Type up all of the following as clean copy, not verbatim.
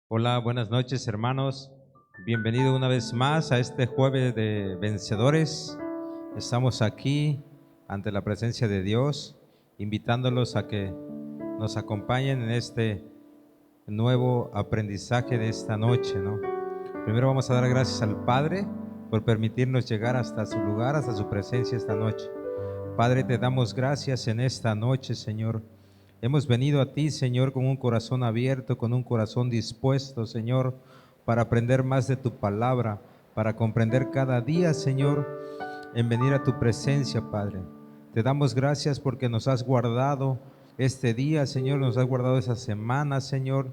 Hola, buenas noches, hermanos. Bienvenido una vez más a este jueves de vencedores. Estamos aquí ante la presencia de Dios, invitándolos a que nos acompañen en este nuevo aprendizaje de esta noche, ¿no? Primero vamos a dar gracias al Padre por permitirnos llegar hasta su lugar, hasta su presencia esta noche. Padre, te damos gracias en esta noche, Señor. Hemos venido a ti, Señor, con un corazón abierto, con un corazón dispuesto, Señor, para aprender más de tu palabra, para comprender cada día, Señor, en venir a tu presencia, Padre. Te damos gracias porque nos has guardado este día, Señor, nos has guardado esa semana, Señor,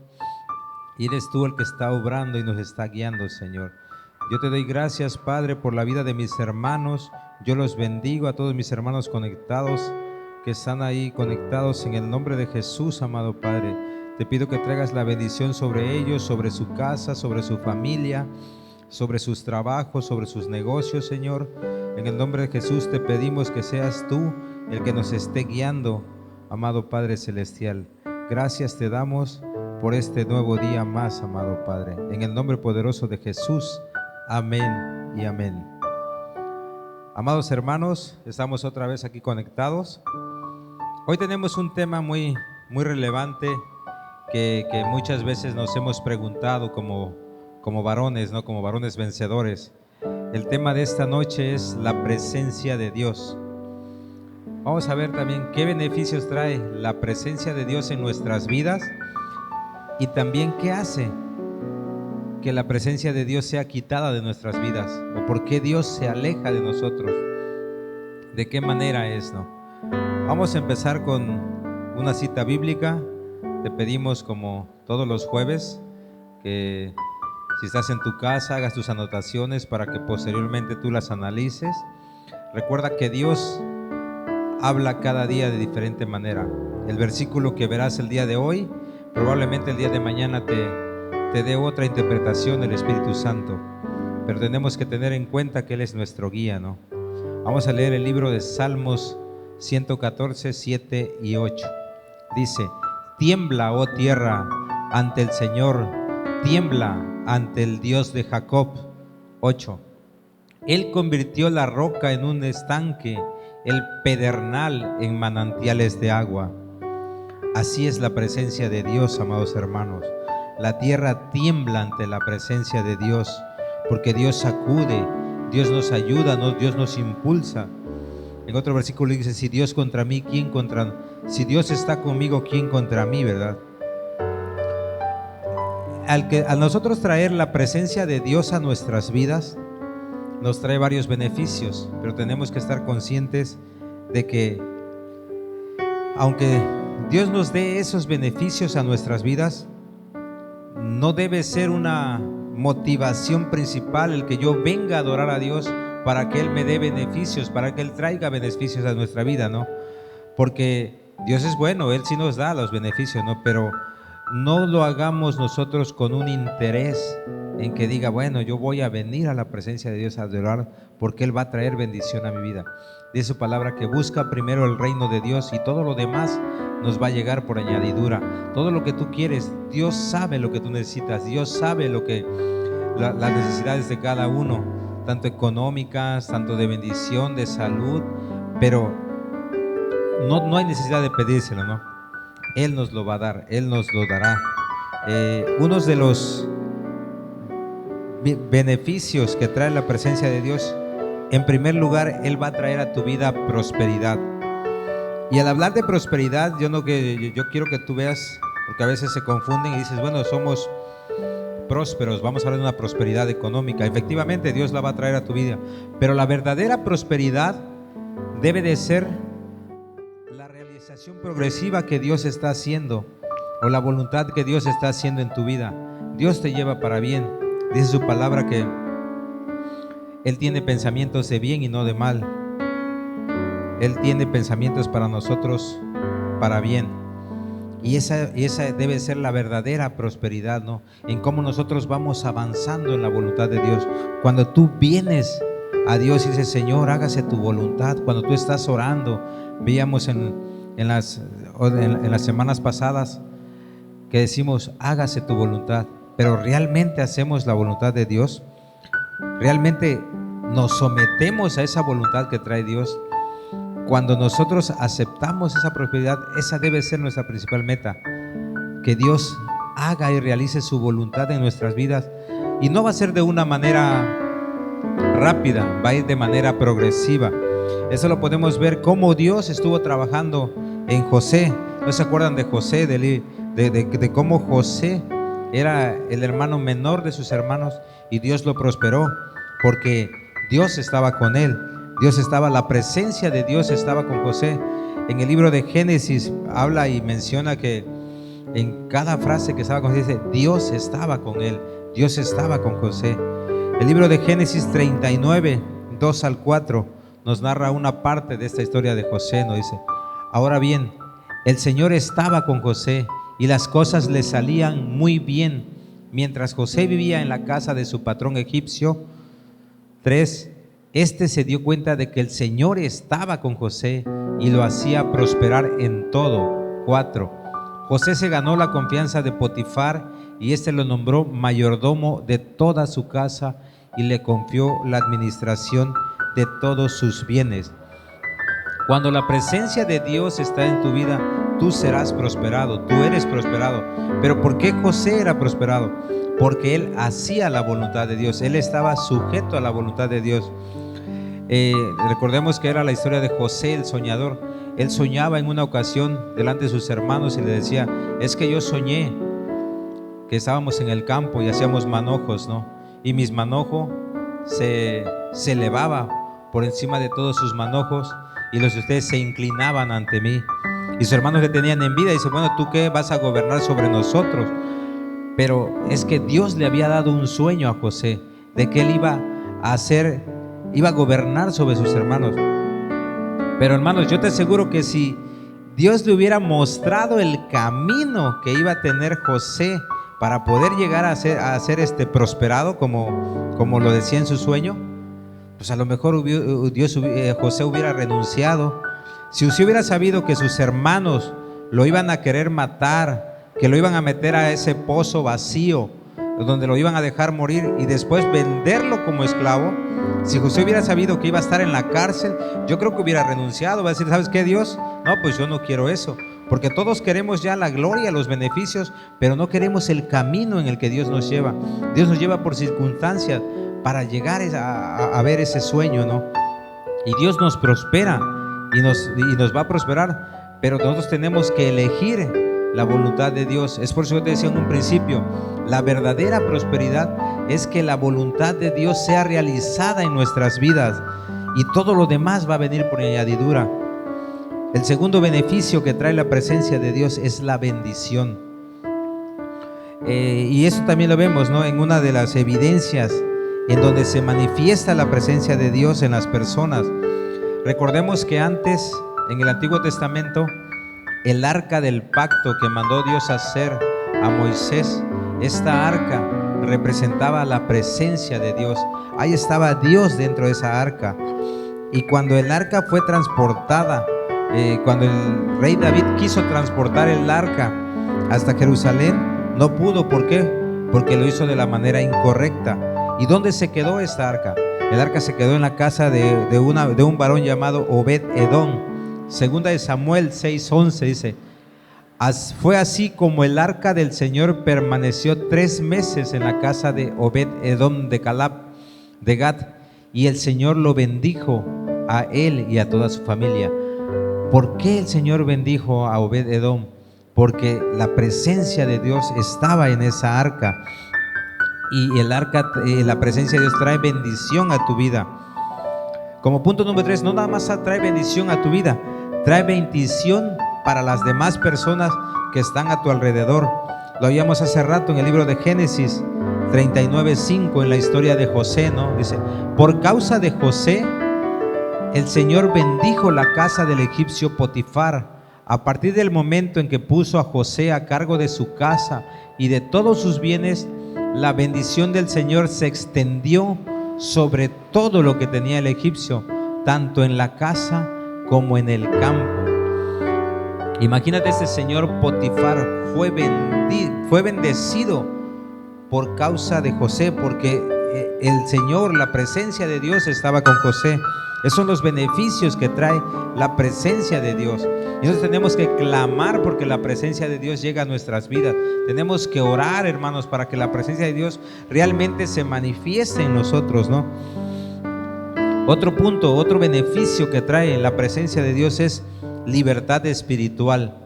y eres tú el que está obrando y nos está guiando, Señor. Yo te doy gracias, Padre, por la vida de mis hermanos. Yo los bendigo a todos mis hermanos conectados, que están ahí conectados en el nombre de Jesús, amado Padre. Te pido que traigas la bendición sobre ellos, sobre su casa, sobre su familia, sobre sus trabajos, sobre sus negocios, Señor. En el nombre de Jesús te pedimos que seas tú el que nos esté guiando, amado Padre Celestial. Gracias te damos por este nuevo día más, amado Padre. En el nombre poderoso de Jesús. Amén y amén. Amados hermanos, estamos otra vez aquí conectados. Hoy tenemos un tema muy relevante que muchas veces nos hemos preguntado como varones, ¿no? Como varones vencedores. El tema de esta noche es la presencia de Dios. Vamos a ver también qué beneficios trae la presencia de Dios en nuestras vidas y también qué hace que la presencia de Dios sea quitada de nuestras vidas, o por qué Dios se aleja de nosotros, de qué manera es, ¿no? Vamos a empezar con una cita bíblica. Te pedimos, como todos los jueves, que si estás en tu casa hagas tus anotaciones para que posteriormente tú las analices. Recuerda que Dios habla cada día de diferente manera. El versículo que verás el día de hoy, probablemente el día de mañana te dé otra interpretación del Espíritu Santo, pero tenemos que tener en cuenta que Él es nuestro guía, ¿no? Vamos a leer el libro de Salmos 114, 7 y 8. Dice: tiembla, oh tierra, ante el Señor, tiembla ante el Dios de Jacob. 8. Él convirtió la roca en un estanque, el pedernal en manantiales de agua. Así es la presencia de Dios, amados hermanos. La tierra tiembla ante la presencia de Dios, porque Dios sacude, Dios nos ayuda, Dios nos impulsa. En otro versículo dice: si Dios contra mí, ¿quién contra? Si Dios está conmigo, ¿quién contra mí, verdad? Al nosotros traer la presencia de Dios a nuestras vidas, nos trae varios beneficios, pero tenemos que estar conscientes de que aunque Dios nos dé esos beneficios a nuestras vidas, no debe ser una motivación principal el que yo venga a adorar a Dios para que Él me dé beneficios, para que Él traiga beneficios a nuestra vida, ¿no? Porque Dios es bueno, Él sí nos da los beneficios, ¿no? Pero no lo hagamos nosotros con un interés en que diga, bueno, yo voy a venir a la presencia de Dios a adorar porque Él va a traer bendición a mi vida. Dice su palabra que busca primero el reino de Dios y todo lo demás nos va a llegar por añadidura. Todo lo que tú quieres, Dios sabe lo que tú necesitas, Dios sabe las necesidades de cada uno, tanto económicas, tanto de bendición, de salud, pero no hay necesidad de pedírselo, ¿no? Él nos lo va a dar, Él nos lo dará. Uno de los beneficios que trae la presencia de Dios, en primer lugar, Él va a traer a tu vida prosperidad. Y al hablar de prosperidad, yo quiero que tú veas, porque a veces se confunden y dices, bueno, somos prósperos, vamos a hablar de una prosperidad económica. Efectivamente, Dios la va a traer a tu vida, pero la verdadera prosperidad debe de ser la realización progresiva que Dios está haciendo, o la voluntad que Dios está haciendo en tu vida. Dios te lleva para bien. Dice su palabra que Él tiene pensamientos de bien y no de mal. Él tiene pensamientos para nosotros para bien. Y esa debe ser la verdadera prosperidad, ¿no? En cómo nosotros vamos avanzando en la voluntad de Dios. Cuando tú vienes a Dios y dices, Señor, hágase tu voluntad. Cuando tú estás orando, veíamos en las semanas pasadas que decimos, hágase tu voluntad. pero ¿realmente hacemos la voluntad de Dios? ¿Realmente nos sometemos a esa voluntad que trae Dios? Cuando nosotros aceptamos esa prosperidad, esa debe ser nuestra principal meta, que Dios haga y realice su voluntad en nuestras vidas. Y no va a ser de una manera rápida, va a ir de manera progresiva. Eso lo podemos ver cómo Dios estuvo trabajando en José. ¿No se acuerdan de José? De cómo José era el hermano menor de sus hermanos y Dios lo prosperó porque Dios estaba con él. La presencia de Dios estaba con José. En el libro de Génesis habla y menciona que en cada frase que estaba con José dice, Dios estaba con él, Dios estaba con José. El libro de Génesis 39, 2 al 4 nos narra una parte de esta historia de José. Nos dice, ahora bien, el Señor estaba con José y las cosas le salían muy bien. Mientras José vivía en la casa de su patrón egipcio. 3. Este se dio cuenta de que el Señor estaba con José y lo hacía prosperar en todo. 4. José se ganó la confianza de Potifar y este lo nombró mayordomo de toda su casa y le confió la administración de todos sus bienes. Cuando la presencia de Dios está en tu vida, tú serás prosperado, tú eres prosperado. Pero ¿por qué José era prosperado? Porque él hacía la voluntad de Dios, él estaba sujeto a la voluntad de Dios. Recordemos que era la historia de José el soñador. Él soñaba en una ocasión delante de sus hermanos y le decía, es que yo soñé que estábamos en el campo y hacíamos manojos, ¿no? Y mis manojos se elevaba por encima de todos sus manojos y los de ustedes se inclinaban ante mí. Y sus hermanos le tenían envidia y dice, bueno, ¿tú qué vas a gobernar sobre nosotros? Pero es que Dios le había dado un sueño a José de que él iba a gobernar sobre sus hermanos. Pero hermanos, yo te aseguro que si Dios le hubiera mostrado el camino que iba a tener José para poder llegar a ser prosperado como lo decía en su sueño, pues a lo mejor José hubiera renunciado. Si usted hubiera sabido que sus hermanos lo iban a querer matar, que lo iban a meter a ese pozo vacío donde lo iban a dejar morir y después venderlo como esclavo, si José hubiera sabido que iba a estar en la cárcel, yo creo que hubiera renunciado. Va a decir, ¿sabes qué, Dios? No, pues yo no quiero eso, porque todos queremos ya la gloria, los beneficios, pero no queremos el camino en el que Dios nos lleva. Dios nos lleva por circunstancias para llegar a ver ese sueño, ¿no? Y Dios nos prospera y nos va a prosperar, pero nosotros tenemos que elegir la voluntad de Dios. Es por eso que te decía en un principio, la verdadera prosperidad es que la voluntad de Dios sea realizada en nuestras vidas y todo lo demás va a venir por añadidura. El segundo beneficio que trae la presencia de Dios es la bendición. Y eso también lo vemos, ¿no? En una de las evidencias en donde se manifiesta la presencia de Dios en las personas. Recordemos que antes, en el Antiguo Testamento, el arca del pacto que mandó Dios hacer a Moisés, esta arca representaba la presencia de Dios. Ahí estaba Dios dentro de esa arca. Y cuando el arca fue transportada, cuando el rey David quiso transportar el arca hasta Jerusalén, no pudo. ¿Por qué? Porque lo hizo de la manera incorrecta. ¿Y dónde se quedó esta arca? El arca se quedó en la casa de un varón llamado Obed-Edom. Segunda de Samuel 6:11 dice, fue así como el arca del Señor permaneció 3 meses en la casa de Obed-Edom de Gat, y el Señor lo bendijo a él y a toda su familia. ¿Por qué el Señor bendijo a Obed-Edom? Porque la presencia de Dios estaba en esa arca. Y el arca, la presencia de Dios trae bendición a tu vida. Como punto número 3, no nada más trae bendición a tu vida, trae bendición para las demás personas que están a tu alrededor. Lo habíamos hace rato en el libro de Génesis 39:5, en la historia de José, ¿no? Dice, por causa de José, el Señor bendijo la casa del egipcio Potifar. A partir del momento en que puso a José a cargo de su casa y de todos sus bienes, la bendición del Señor se extendió sobre todo lo que tenía el egipcio, tanto en la casa como en el campo. Imagínate, este señor Potifar fue bendecido por causa de José, porque el Señor, la presencia de Dios estaba con José. Esos son los beneficios que trae la presencia de Dios. Y nosotros tenemos que clamar porque la presencia de Dios llega a nuestras vidas. Tenemos que orar, hermanos, para que la presencia de Dios realmente se manifieste en nosotros, ¿no? Otro punto, otro beneficio que trae la presencia de Dios es libertad espiritual.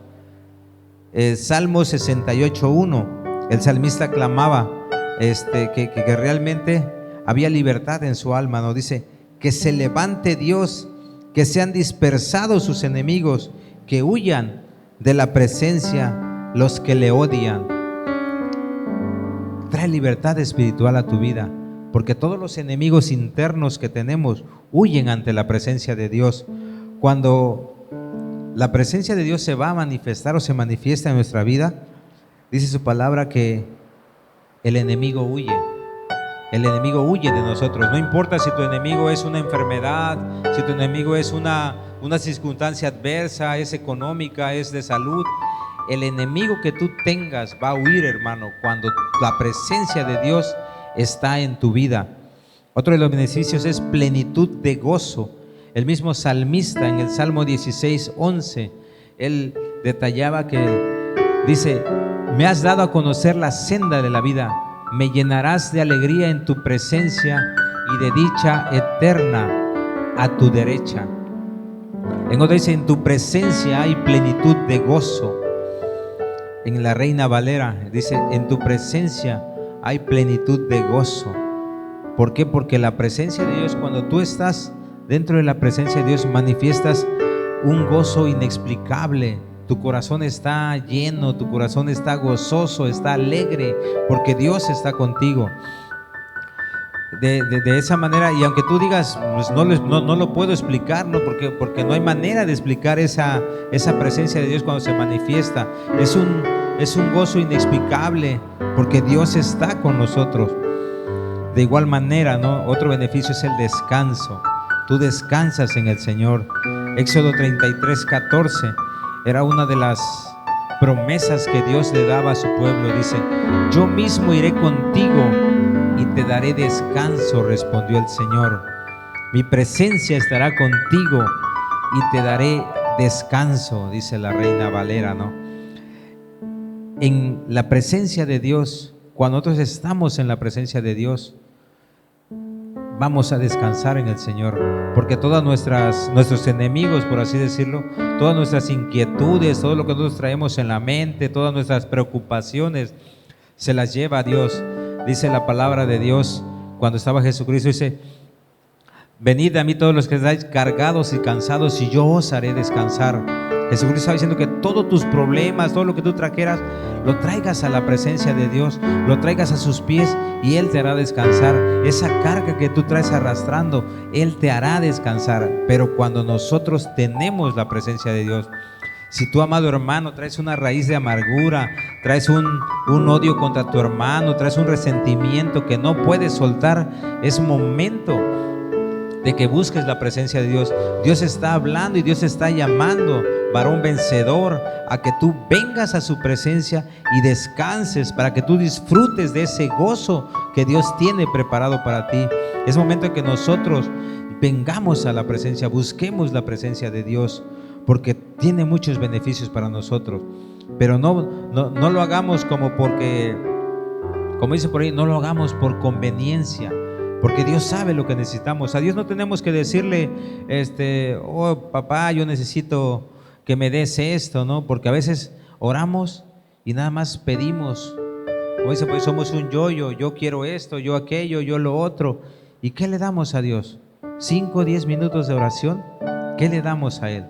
Salmo 68:1, el salmista clamaba que realmente había libertad en su alma, ¿no? Dice: que se levante Dios, que sean dispersados sus enemigos, que huyan de la presencia los que le odian. Trae libertad espiritual a tu vida, porque todos los enemigos internos que tenemos huyen ante la presencia de Dios. Cuando la presencia de Dios se va a manifestar o se manifiesta en nuestra vida, dice su palabra que el enemigo huye. El enemigo huye de nosotros. No importa si tu enemigo es una enfermedad, si tu enemigo es una circunstancia adversa, es económica, es de salud. El enemigo que tú tengas va a huir, hermano, cuando la presencia de Dios está en tu vida. Otro de los beneficios es plenitud de gozo. El mismo salmista en el Salmo 16:11, él detallaba que dice: me has dado a conocer la senda de la vida, me llenarás de alegría en tu presencia y de dicha eterna a tu derecha. En otro dice: en tu presencia hay plenitud de gozo. En la Reina Valera dice: en tu presencia hay plenitud de gozo. ¿Por qué? Porque la presencia de Dios, cuando tú estás dentro de la presencia de Dios, manifiestas un gozo inexplicable. Tu corazón está lleno, tu corazón está gozoso, está alegre, porque Dios está contigo. De esa manera, y aunque tú digas, pues no lo puedo explicar, ¿no? Porque no hay manera de explicar esa presencia de Dios cuando se manifiesta. Es un gozo inexplicable, porque Dios está con nosotros. De igual manera, ¿no? Otro beneficio es el descanso. Tú descansas en el Señor. Éxodo 33:14 era una de las promesas que Dios le daba a su pueblo. Dice: yo mismo iré contigo y te daré descanso, respondió el Señor. Mi presencia estará contigo y te daré descanso, dice la Reina Valera, ¿no? En la presencia de Dios, cuando nosotros estamos en la presencia de Dios, vamos a descansar en el Señor, porque todas nuestros enemigos, por así decirlo, todas nuestras inquietudes, todo lo que nosotros traemos en la mente, todas nuestras preocupaciones, se las lleva a Dios. Dice la palabra de Dios, cuando estaba Jesucristo, dice: venid a mí todos los que estáis cargados y cansados, y yo os haré descansar. Jesucristo está diciendo que todos tus problemas, todo lo que tú trajeras, lo traigas a la presencia de Dios, lo traigas a sus pies y Él te hará descansar. Esa carga que tú traes arrastrando, Él te hará descansar. Pero cuando nosotros tenemos la presencia de Dios, si tú, amado hermano, traes una raíz de amargura, traes un odio contra tu hermano, traes un resentimiento que no puedes soltar, es momento de que busques la presencia de Dios. Dios está hablando y Dios está llamando, varón vencedor, a que tú vengas a su presencia y descanses, para que tú disfrutes de ese gozo que Dios tiene preparado para ti. Es momento de que nosotros vengamos a la presencia, busquemos la presencia de Dios, porque tiene muchos beneficios para nosotros. Pero no lo hagamos como dice por ahí, no lo hagamos por conveniencia, porque Dios sabe lo que necesitamos. A Dios no tenemos que decirle, oh papá, yo necesito que me des esto, ¿no? Porque a veces oramos y nada más pedimos. Como dice, pues somos un yo quiero esto, yo aquello, yo lo otro. ¿Y qué le damos a Dios? 5 o 10 minutos de oración. ¿Qué le damos a Él?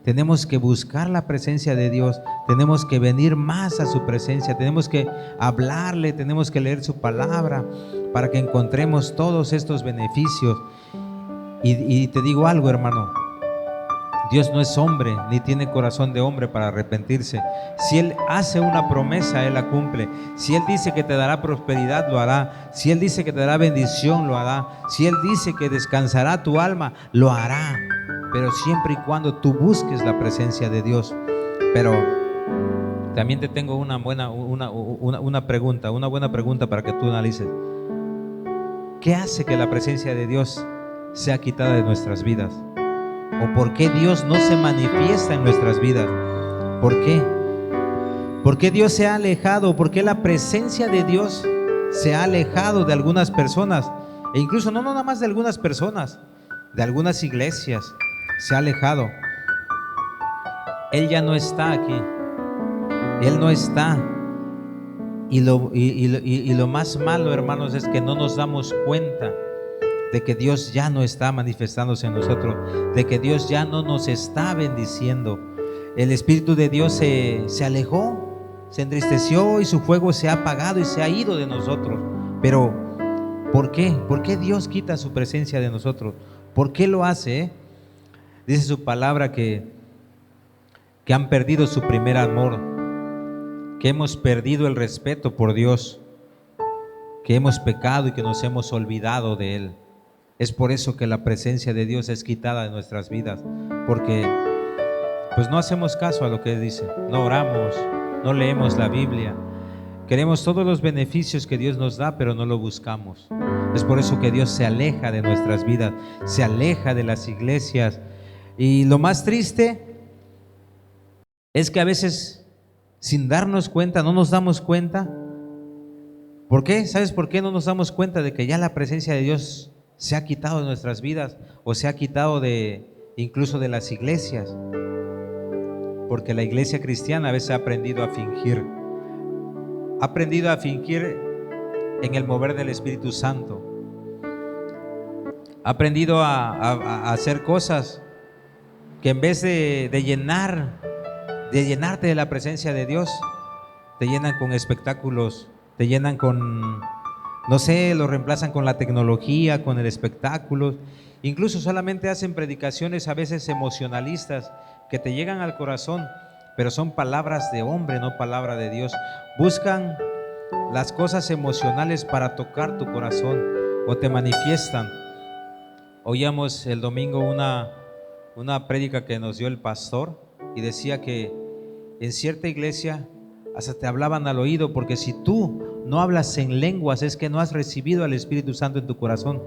Tenemos que buscar la presencia de Dios, tenemos que venir más a su presencia, tenemos que hablarle, tenemos que leer su palabra para que encontremos todos estos beneficios. Y te digo algo, hermano, Dios no es hombre, ni tiene corazón de hombre para arrepentirse. Si Él hace una promesa, Él la cumple. Si Él dice que te dará prosperidad, lo hará. Si Él dice que te dará bendición, lo hará. Si Él dice que descansará tu alma, lo hará. Pero siempre y cuando tú busques la presencia de Dios. Pero También te tengo una pregunta, una buena pregunta para que tú analices. ¿Qué hace que la presencia de Dios sea quitada de nuestras vidas? ¿O por qué Dios no se manifiesta en nuestras vidas? ¿Por qué? ¿Por qué Dios se ha alejado? ¿Por qué la presencia de Dios se ha alejado de algunas personas? E incluso no nada más de algunas personas, de algunas iglesias se ha alejado. Él ya no está aquí. Él no está. Y lo más malo, hermanos, es que no nos damos cuenta de que Dios ya no está manifestándose en nosotros, de que Dios ya no nos está bendiciendo. El Espíritu de Dios se alejó, se entristeció y su fuego se ha apagado y se ha ido de nosotros. Pero ¿por qué? ¿Por qué Dios quita su presencia de nosotros? ¿Por qué lo hace? Dice su palabra que han perdido su primer amor, que hemos perdido el respeto por Dios, que hemos pecado y que nos hemos olvidado de Él. Es por eso que la presencia de Dios es quitada de nuestras vidas, porque pues no hacemos caso a lo que dice, no oramos, no leemos la Biblia, queremos todos los beneficios que Dios nos da, pero no lo buscamos. Es por eso que Dios se aleja de nuestras vidas, se aleja de las iglesias. Y lo más triste es que a veces, sin darnos cuenta, no nos damos cuenta. ¿Por qué? ¿Sabes por qué no nos damos cuenta de que ya la presencia de Dios se ha quitado de nuestras vidas o se ha quitado incluso de las iglesias? Porque la iglesia cristiana a veces ha aprendido a fingir. Ha aprendido a fingir en el mover del Espíritu Santo. Ha aprendido a hacer cosas que en vez de llenarte de la presencia de Dios, te llenan con espectáculos, te llenan con, no sé, lo reemplazan con la tecnología, con el espectáculo. Incluso solamente hacen predicaciones a veces emocionalistas que te llegan al corazón, pero son palabras de hombre, no palabra de Dios. Buscan las cosas emocionales para tocar tu corazón o te manifiestan. Oíamos el domingo una prédica que nos dio el pastor y decía que en cierta iglesia hasta te hablaban al oído, porque si tú no hablas en lenguas es que no has recibido al Espíritu Santo en tu corazón.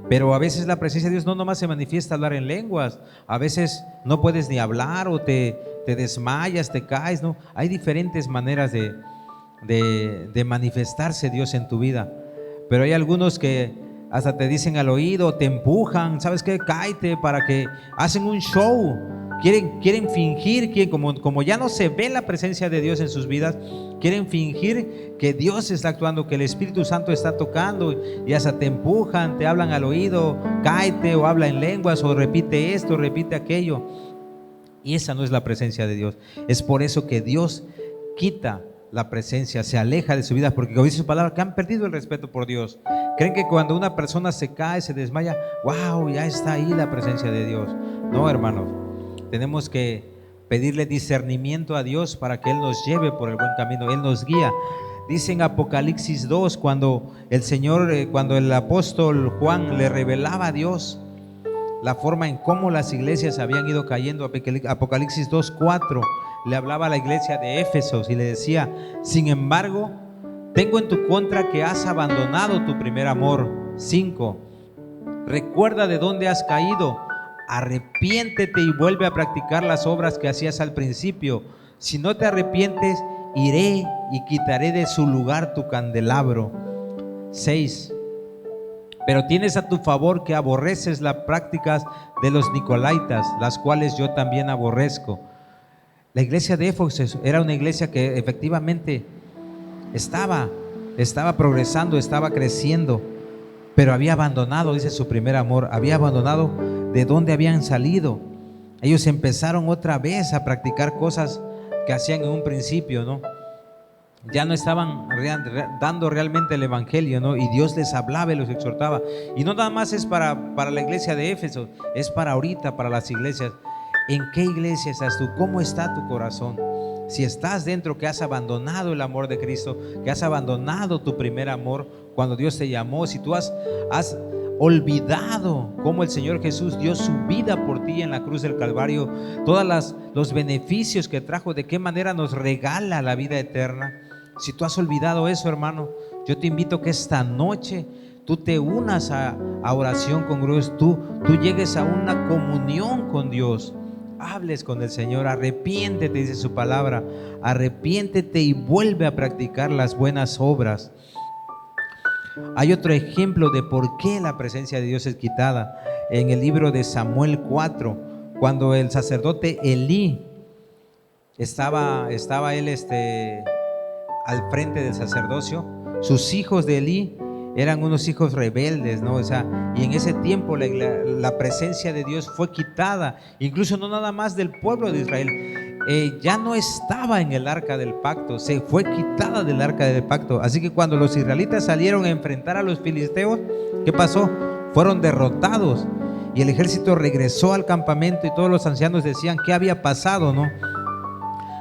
Pero a veces la presencia de Dios no nomás se manifiesta hablar en lenguas, a veces no puedes ni hablar o te desmayas, te caes, ¿no? Hay diferentes maneras de manifestarse Dios en tu vida, pero hay algunos que hasta te dicen al oído, te empujan, ¿sabes qué? Cáete, para que hacen un show. Quieren fingir que como ya no se ve la presencia de Dios en sus vidas, quieren fingir que Dios está actuando, que el Espíritu Santo está tocando, y hasta te empujan, te hablan al oído, cáete, o habla en lenguas, o repite esto, repite aquello. Y esa no es la presencia de Dios. Es por eso que Dios quita la presencia, se aleja de su vida, porque como dice su palabra, que han perdido el respeto por Dios. Creen que cuando una persona se cae, se desmaya, wow, ya está ahí la presencia de Dios. No, hermanos, tenemos que pedirle discernimiento a Dios para que Él nos lleve por el buen camino, Él nos guía. Dice en Apocalipsis 2, cuando el apóstol Juan le revelaba a Dios la forma en cómo las iglesias habían ido cayendo. Apocalipsis 2:4 le hablaba a la iglesia de Éfeso y le decía: sin embargo, tengo en tu contra que has abandonado tu primer amor. 5, recuerda de dónde has caído, arrepiéntete y vuelve a practicar las obras que hacías al principio. Si no te arrepientes, iré y quitaré de su lugar tu candelabro. 6, pero tienes a tu favor que aborreces las prácticas de los nicolaitas, las cuales yo también aborrezco. La iglesia de Éfeso era una iglesia que efectivamente estaba progresando, estaba creciendo, pero había abandonado, dice, su primer amor. Había abandonado de donde habían salido. Ellos empezaron otra vez a practicar cosas que hacían en un principio, ¿no? Ya no estaban dando realmente el evangelio, ¿no? Y Dios les hablaba y los exhortaba. Y no nada más es para la iglesia de Éfeso, es para ahorita, para las iglesias. ¿En qué iglesia estás tú? ¿Cómo está tu corazón? Si estás dentro, que has abandonado el amor de Cristo, que has abandonado tu primer amor cuando Dios te llamó, si tú has olvidado cómo el Señor Jesús dio su vida por ti en la cruz del Calvario, todos los beneficios que trajo, de qué manera nos regala la vida eterna. Si tú has olvidado eso, hermano, yo te invito que esta noche tú te unas a oración con Dios, tú llegues a una comunión con Dios, hables con el Señor, arrepiéntete, dice su palabra, arrepiéntete y vuelve a practicar las buenas obras. Hay otro ejemplo de por qué la presencia de Dios es quitada en el libro de Samuel 4, cuando el sacerdote Elí estaba él al frente del sacerdocio. Sus hijos de Elí eran unos hijos rebeldes, ¿no? O sea, y en ese tiempo la presencia de Dios fue quitada, incluso no nada más del pueblo de Israel. Ya no estaba en el arca del pacto, se fue quitada del arca del pacto. Así que cuando los israelitas salieron a enfrentar a los filisteos, ¿qué pasó? Fueron derrotados y el ejército regresó al campamento y todos los ancianos decían ¿qué había pasado, no?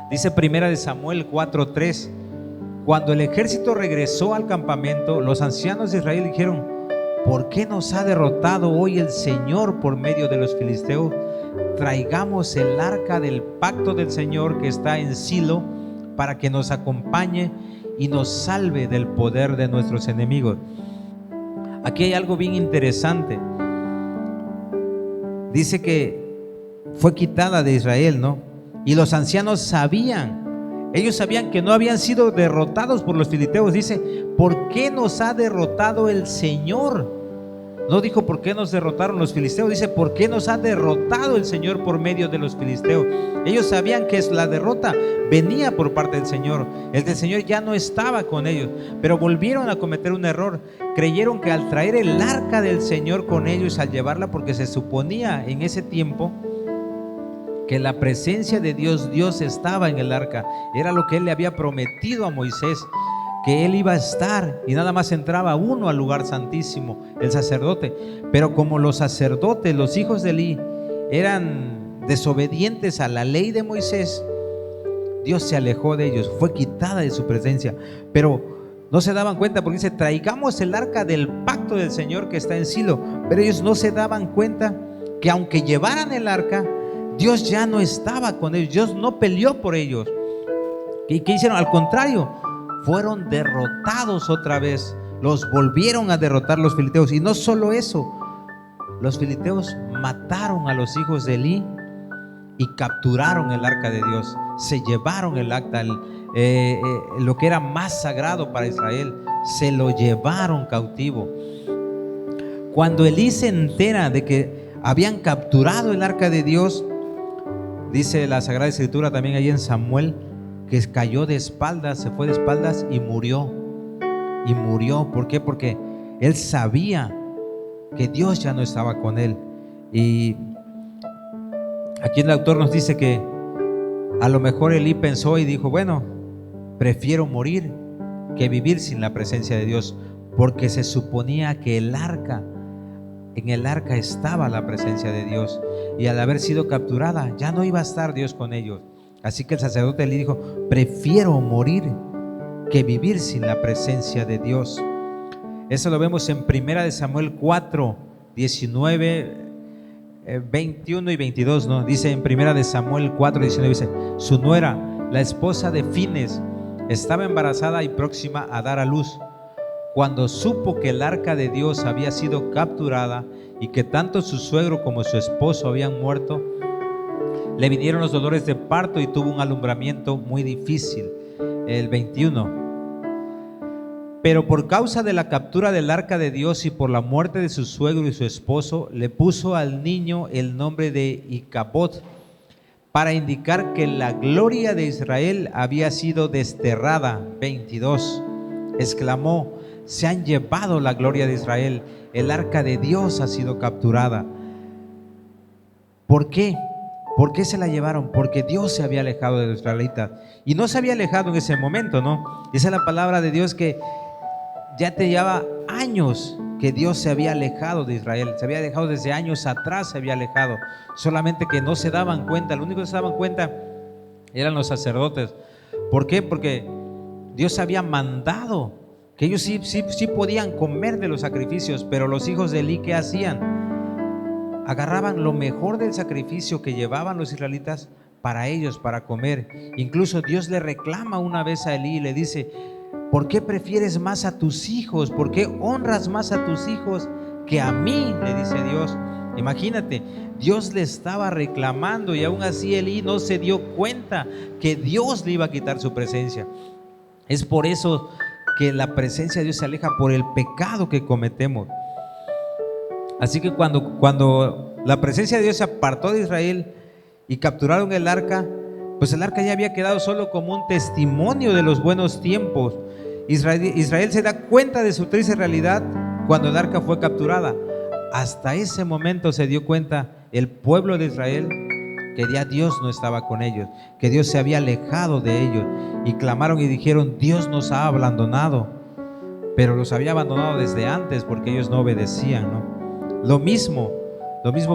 Dice primera de Samuel 4:3: cuando el ejército regresó al campamento, los ancianos de Israel dijeron: ¿por qué nos ha derrotado hoy el Señor por medio de los filisteos? Traigamos el arca del pacto del Señor que está en Silo para que nos acompañe y nos salve del poder de nuestros enemigos. Aquí hay algo bien interesante. Dice que fue quitada de Israel, ¿no? Y los ancianos sabían, ellos sabían que no habían sido derrotados por los filisteos. Dice: ¿por qué nos ha derrotado el Señor? No dijo ¿por qué nos derrotaron los filisteos? Dice ¿por qué nos ha derrotado el Señor por medio de los filisteos? Ellos sabían que la derrota venía por parte del Señor. El del Señor ya no estaba con ellos, pero volvieron a cometer un error. Creyeron que al traer el arca del Señor con ellos, al llevarla, porque se suponía en ese tiempo que la presencia de Dios estaba en el arca, era lo que Él le había prometido a Moisés, que Él iba a estar, y nada más entraba uno al lugar santísimo, el sacerdote. Pero como los sacerdotes, los hijos de Elí, eran desobedientes a la ley de Moisés, Dios se alejó de ellos, fue quitada de su presencia. Pero no se daban cuenta, porque dice: traigamos el arca del pacto del Señor que está en Silo. Pero ellos no se daban cuenta que aunque llevaran el arca, Dios ya no estaba con ellos, Dios no peleó por ellos. ¿Qué hicieron? Al contrario, fueron derrotados otra vez. Los volvieron a derrotar los filisteos. Y no solo eso, los filisteos mataron a los hijos de Elí y capturaron el arca de Dios. Se llevaron el acta, lo que era más sagrado para Israel, se lo llevaron cautivo. Cuando Elí se entera de que habían capturado el arca de Dios, dice la Sagrada Escritura también ahí en Samuel, que cayó de espaldas, se fue de espaldas y murió. Y murió, ¿por qué? Porque él sabía que Dios ya no estaba con él. Y aquí el autor nos dice que a lo mejor Elí pensó y dijo: bueno, prefiero morir que vivir sin la presencia de Dios, porque se suponía que en el arca estaba la presencia de Dios, y al haber sido capturada ya no iba a estar Dios con ellos. Así que el sacerdote le dijo: prefiero morir que vivir sin la presencia de Dios. Eso lo vemos en primera de Samuel 4, 19, 21 y 22, ¿no? Dice en primera de Samuel 4, 19, dice: su nuera, la esposa de Fines, estaba embarazada y próxima a dar a luz. Cuando supo que el arca de Dios había sido capturada y que tanto su suegro como su esposo habían muerto, le vinieron los dolores de parto y tuvo un alumbramiento muy difícil. El 21: pero por causa de la captura del arca de Dios y por la muerte de su suegro y su esposo, le puso al niño el nombre de Icabod, para indicar que la gloria de Israel había sido desterrada. 22: exclamó: se han llevado la gloria de Israel, el arca de Dios ha sido capturada. ¿Por qué? ¿Por qué se la llevaron? Porque Dios se había alejado de los israelitas. Y no se había alejado en ese momento, ¿no? Esa es la palabra de Dios, que ya te lleva años que Dios se había alejado de Israel. Se había alejado desde años atrás, se había alejado. Solamente que no se daban cuenta. Lo único que se daban cuenta eran los sacerdotes. ¿Por qué? Porque Dios había mandado que ellos sí podían comer de los sacrificios, pero los hijos de Elí, ¿qué hacían? Agarraban lo mejor del sacrificio que llevaban los israelitas para ellos, para comer. Incluso Dios le reclama una vez a Elí y le dice: ¿por qué prefieres más a tus hijos? ¿Por qué honras más a tus hijos que a mí?, le dice Dios. Imagínate, Dios le estaba reclamando y aún así Elí no se dio cuenta que Dios le iba a quitar su presencia. Es por eso que la presencia de Dios se aleja, por el pecado que cometemos. Así que cuando la presencia de Dios se apartó de Israel y capturaron el arca, pues el arca ya había quedado solo como un testimonio de los buenos tiempos. Israel se da cuenta de su triste realidad cuando el arca fue capturada. Hasta ese momento se dio cuenta el pueblo de Israel que ya Dios no estaba con ellos, que Dios se había alejado de ellos, y clamaron y dijeron: Dios nos ha abandonado. Pero los había abandonado desde antes, porque ellos no obedecían, ¿no? Lo mismo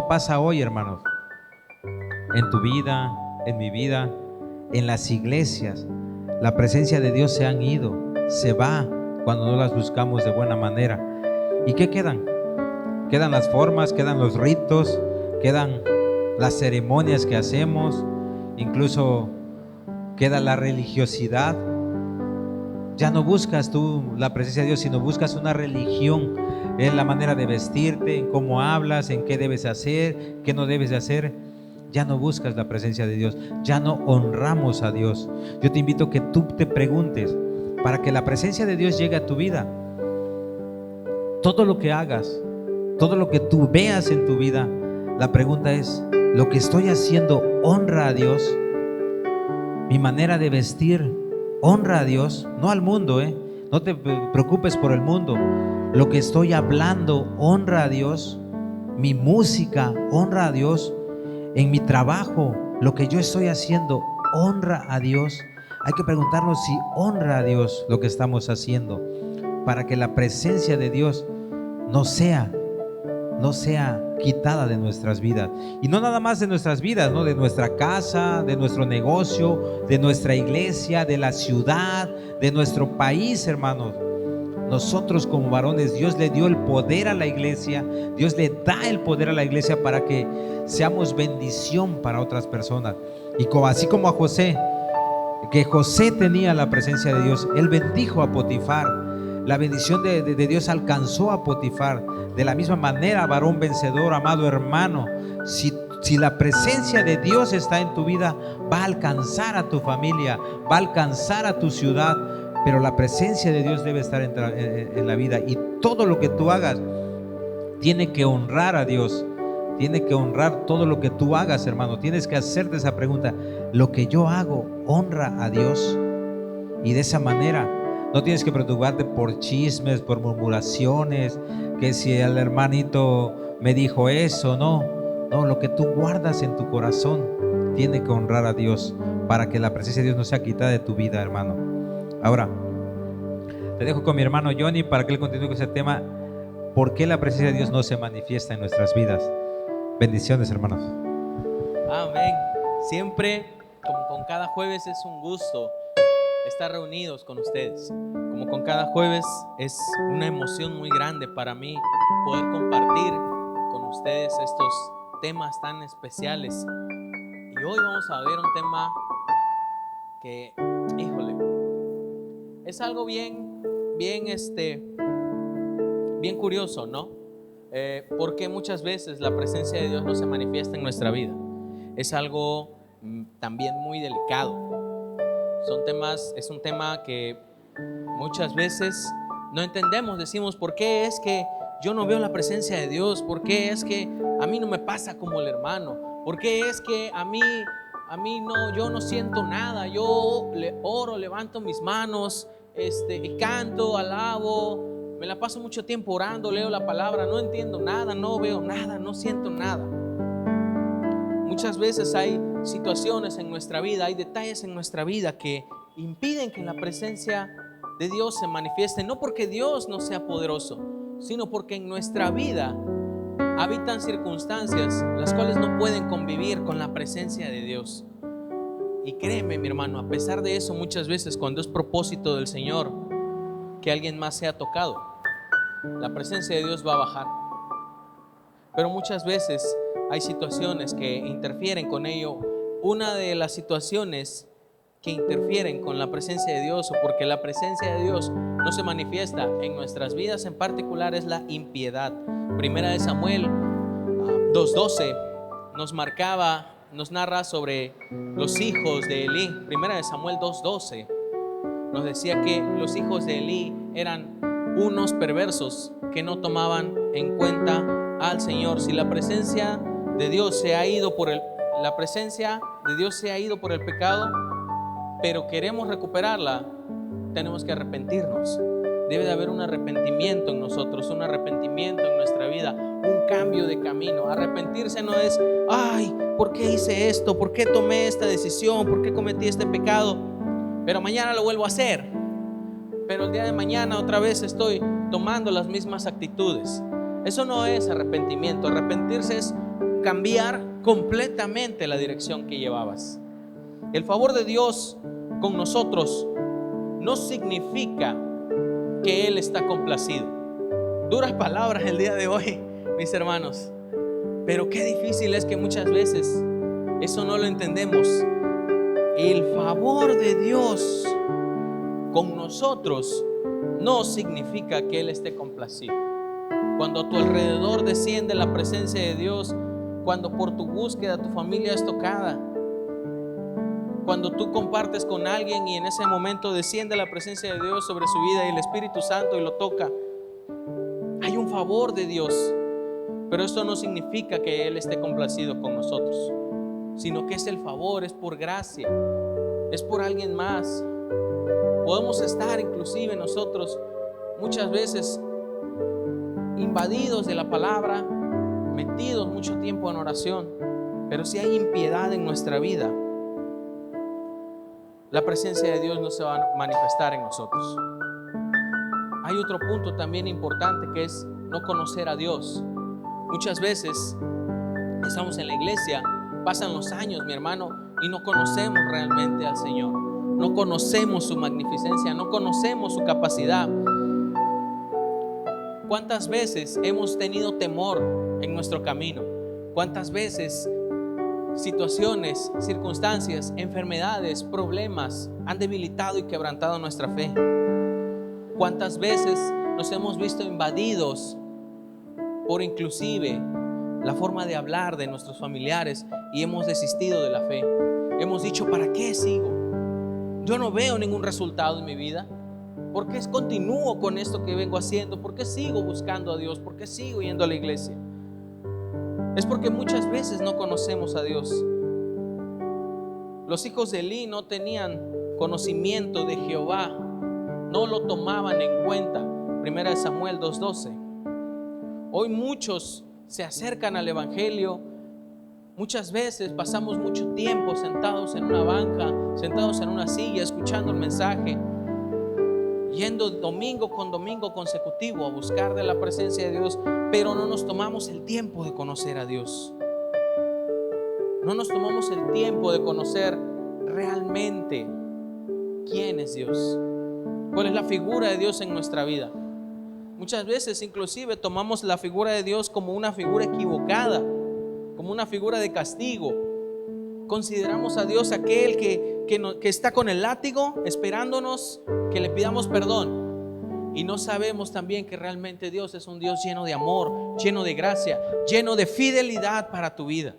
pasa hoy, hermanos, en tu vida, en mi vida, en las iglesias. La presencia de Dios se han ido, se va cuando no las buscamos de buena manera. ¿Y qué quedan? Quedan las formas, quedan los ritos, quedan las ceremonias que hacemos, incluso queda la religiosidad. Ya no buscas tú la presencia de Dios, sino buscas una religión en la manera de vestirte, en cómo hablas, en qué debes hacer, qué no debes de hacer. Ya no buscas la presencia de Dios, ya no honramos a Dios. Yo te invito a que tú te preguntes, para que la presencia de Dios llegue a tu vida, todo lo que hagas, todo lo que tú veas en tu vida, la pregunta es: ¿lo que estoy haciendo honra a Dios? Mi manera de vestir honra a Dios, no al mundo, no te preocupes por el mundo. Lo que estoy hablando honra a Dios. Mi música honra a Dios. En mi trabajo, lo que yo estoy haciendo honra a Dios. Hay que preguntarnos si honra a Dios lo que estamos haciendo, para que la presencia de Dios no sea quitada de nuestras vidas. Y no nada más de nuestras vidas, ¿no? De nuestra casa, de nuestro negocio, de nuestra iglesia, de la ciudad, de nuestro país, hermanos. Nosotros como varones, Dios le dio el poder a la iglesia, Dios le da el poder a la iglesia para que seamos bendición para otras personas. Y así como a José, que José tenía la presencia de Dios, él bendijo a Potifar. La bendición de Dios alcanzó a Potifar. De la misma manera, varón vencedor, amado hermano, si la presencia de Dios está en tu vida, va a alcanzar a tu familia, va a alcanzar a tu ciudad. Pero la presencia de Dios debe estar en la vida, y todo lo que tú hagas tiene que honrar a Dios. Tiene que honrar todo lo que tú hagas, hermano. Tienes que hacerte esa pregunta: ¿lo que yo hago honra a Dios? Y de esa manera no tienes que preocuparte por chismes, por murmuraciones, que si el hermanito me dijo eso. No, lo que tú guardas en tu corazón tiene que honrar a Dios, para que la presencia de Dios no sea quitada de tu vida, hermano. Ahora, te dejo con mi hermano Johnny para que él continúe con ese tema: ¿por qué la presencia de Dios no se manifiesta en nuestras vidas? Bendiciones, hermanos. Amén. Siempre, como con cada jueves, es un gusto estar reunidos con ustedes. Como con cada jueves, es una emoción muy grande para mí poder compartir con ustedes estos temas tan especiales. Y hoy vamos a ver un tema que, híjole, es algo bien curioso, ¿no? Porque muchas veces la presencia de Dios no se manifiesta en nuestra vida. Es algo también muy delicado. Es un tema que muchas veces no entendemos. Decimos: ¿por qué es que yo no veo la presencia de Dios? ¿Por qué es que a mí no me pasa como el hermano? ¿Por qué es que a mí no, yo no siento nada? Yo oro, levanto mis manos, y canto, alabo, me la paso mucho tiempo orando, leo la palabra, no entiendo nada, no veo nada, no siento nada. Muchas veces hay situaciones en nuestra vida, hay detalles en nuestra vida que impiden que la presencia de Dios se manifieste, no porque Dios no sea poderoso, sino porque en nuestra vida habitan circunstancias las cuales no pueden convivir con la presencia de Dios. Y créeme, mi hermano, a pesar de eso, muchas veces cuando es propósito del Señor, que alguien más sea tocado, la presencia de Dios va a bajar. Pero muchas veces hay situaciones que interfieren con ello. Una de las situaciones que interfieren con la presencia de Dios, o porque la presencia de Dios no se manifiesta en nuestras vidas en particular, es la impiedad. Primera de Samuel 2:12 nos narra sobre los hijos de Elí. Primera de Samuel 2:12 nos decía que los hijos de Elí eran unos perversos que no tomaban en cuenta al Señor. Si la presencia de Dios se ha ido por el pecado, pero queremos recuperarla, tenemos que arrepentirnos. Debe de haber un arrepentimiento en nosotros, un arrepentimiento en nuestra vida, un cambio de camino. Arrepentirse no es, ay, ¿por qué hice esto? ¿Por qué tomé esta decisión? ¿Por qué cometí este pecado? Pero mañana lo vuelvo a hacer. Pero el día de mañana otra vez estoy tomando las mismas actitudes. Eso no es arrepentimiento. Arrepentirse es cambiar completamente la dirección que llevabas. El favor de Dios con nosotros no significa que Él está complacido. Duras palabras el día de hoy, mis hermanos, pero qué difícil es que muchas veces eso no lo entendemos. El favor de Dios con nosotros no significa que Él esté complacido. Cuando a tu alrededor desciende la presencia de Dios, cuando por tu búsqueda tu familia es tocada, cuando tú compartes con alguien y en ese momento desciende la presencia de Dios sobre su vida y el Espíritu Santo y lo toca, hay un favor de Dios. Pero esto no significa que Él esté complacido con nosotros, sino que es el favor, es por gracia, es por alguien más. Podemos estar inclusive nosotros muchas veces invadidos de la palabra, metidos mucho tiempo en oración, pero si hay impiedad en nuestra vida, la presencia de Dios no se va a manifestar en nosotros. Hay otro punto también importante, que es no conocer a Dios. Muchas veces estamos en la iglesia, pasan los años, mi hermano, y no conocemos realmente al Señor. No conocemos su magnificencia, no conocemos su capacidad. ¿Cuántas veces hemos tenido temor en nuestro camino? ¿Cuántas veces situaciones, circunstancias, enfermedades, problemas han debilitado y quebrantado nuestra fe? ¿Cuántas veces nos hemos visto invadidos por inclusive la forma de hablar de nuestros familiares y hemos desistido de la fe? Hemos dicho, ¿para qué sigo? Yo no veo ningún resultado en mi vida. ¿Por qué continúo con esto que vengo haciendo? ¿Por qué sigo buscando a Dios? ¿Por qué sigo yendo a la iglesia? Es porque muchas veces no conocemos a Dios. Los hijos de Elí no tenían conocimiento de Jehová, no lo tomaban en cuenta. Primera de Samuel 2:12. Hoy muchos se acercan al evangelio. Muchas veces pasamos mucho tiempo sentados en una banca, sentados en una silla, escuchando el mensaje, yendo domingo con domingo consecutivo a buscar de la presencia de Dios, pero no nos tomamos el tiempo de conocer a Dios. No nos tomamos el tiempo de conocer realmente quién es Dios, cuál es la figura de Dios en nuestra vida. Muchas veces inclusive tomamos la figura de Dios como una figura equivocada, como una figura de castigo. Consideramos a Dios aquel que está con el látigo esperándonos que le pidamos perdón, y no sabemos también que realmente Dios es un Dios lleno de amor, lleno de gracia, lleno de fidelidad para tu vida.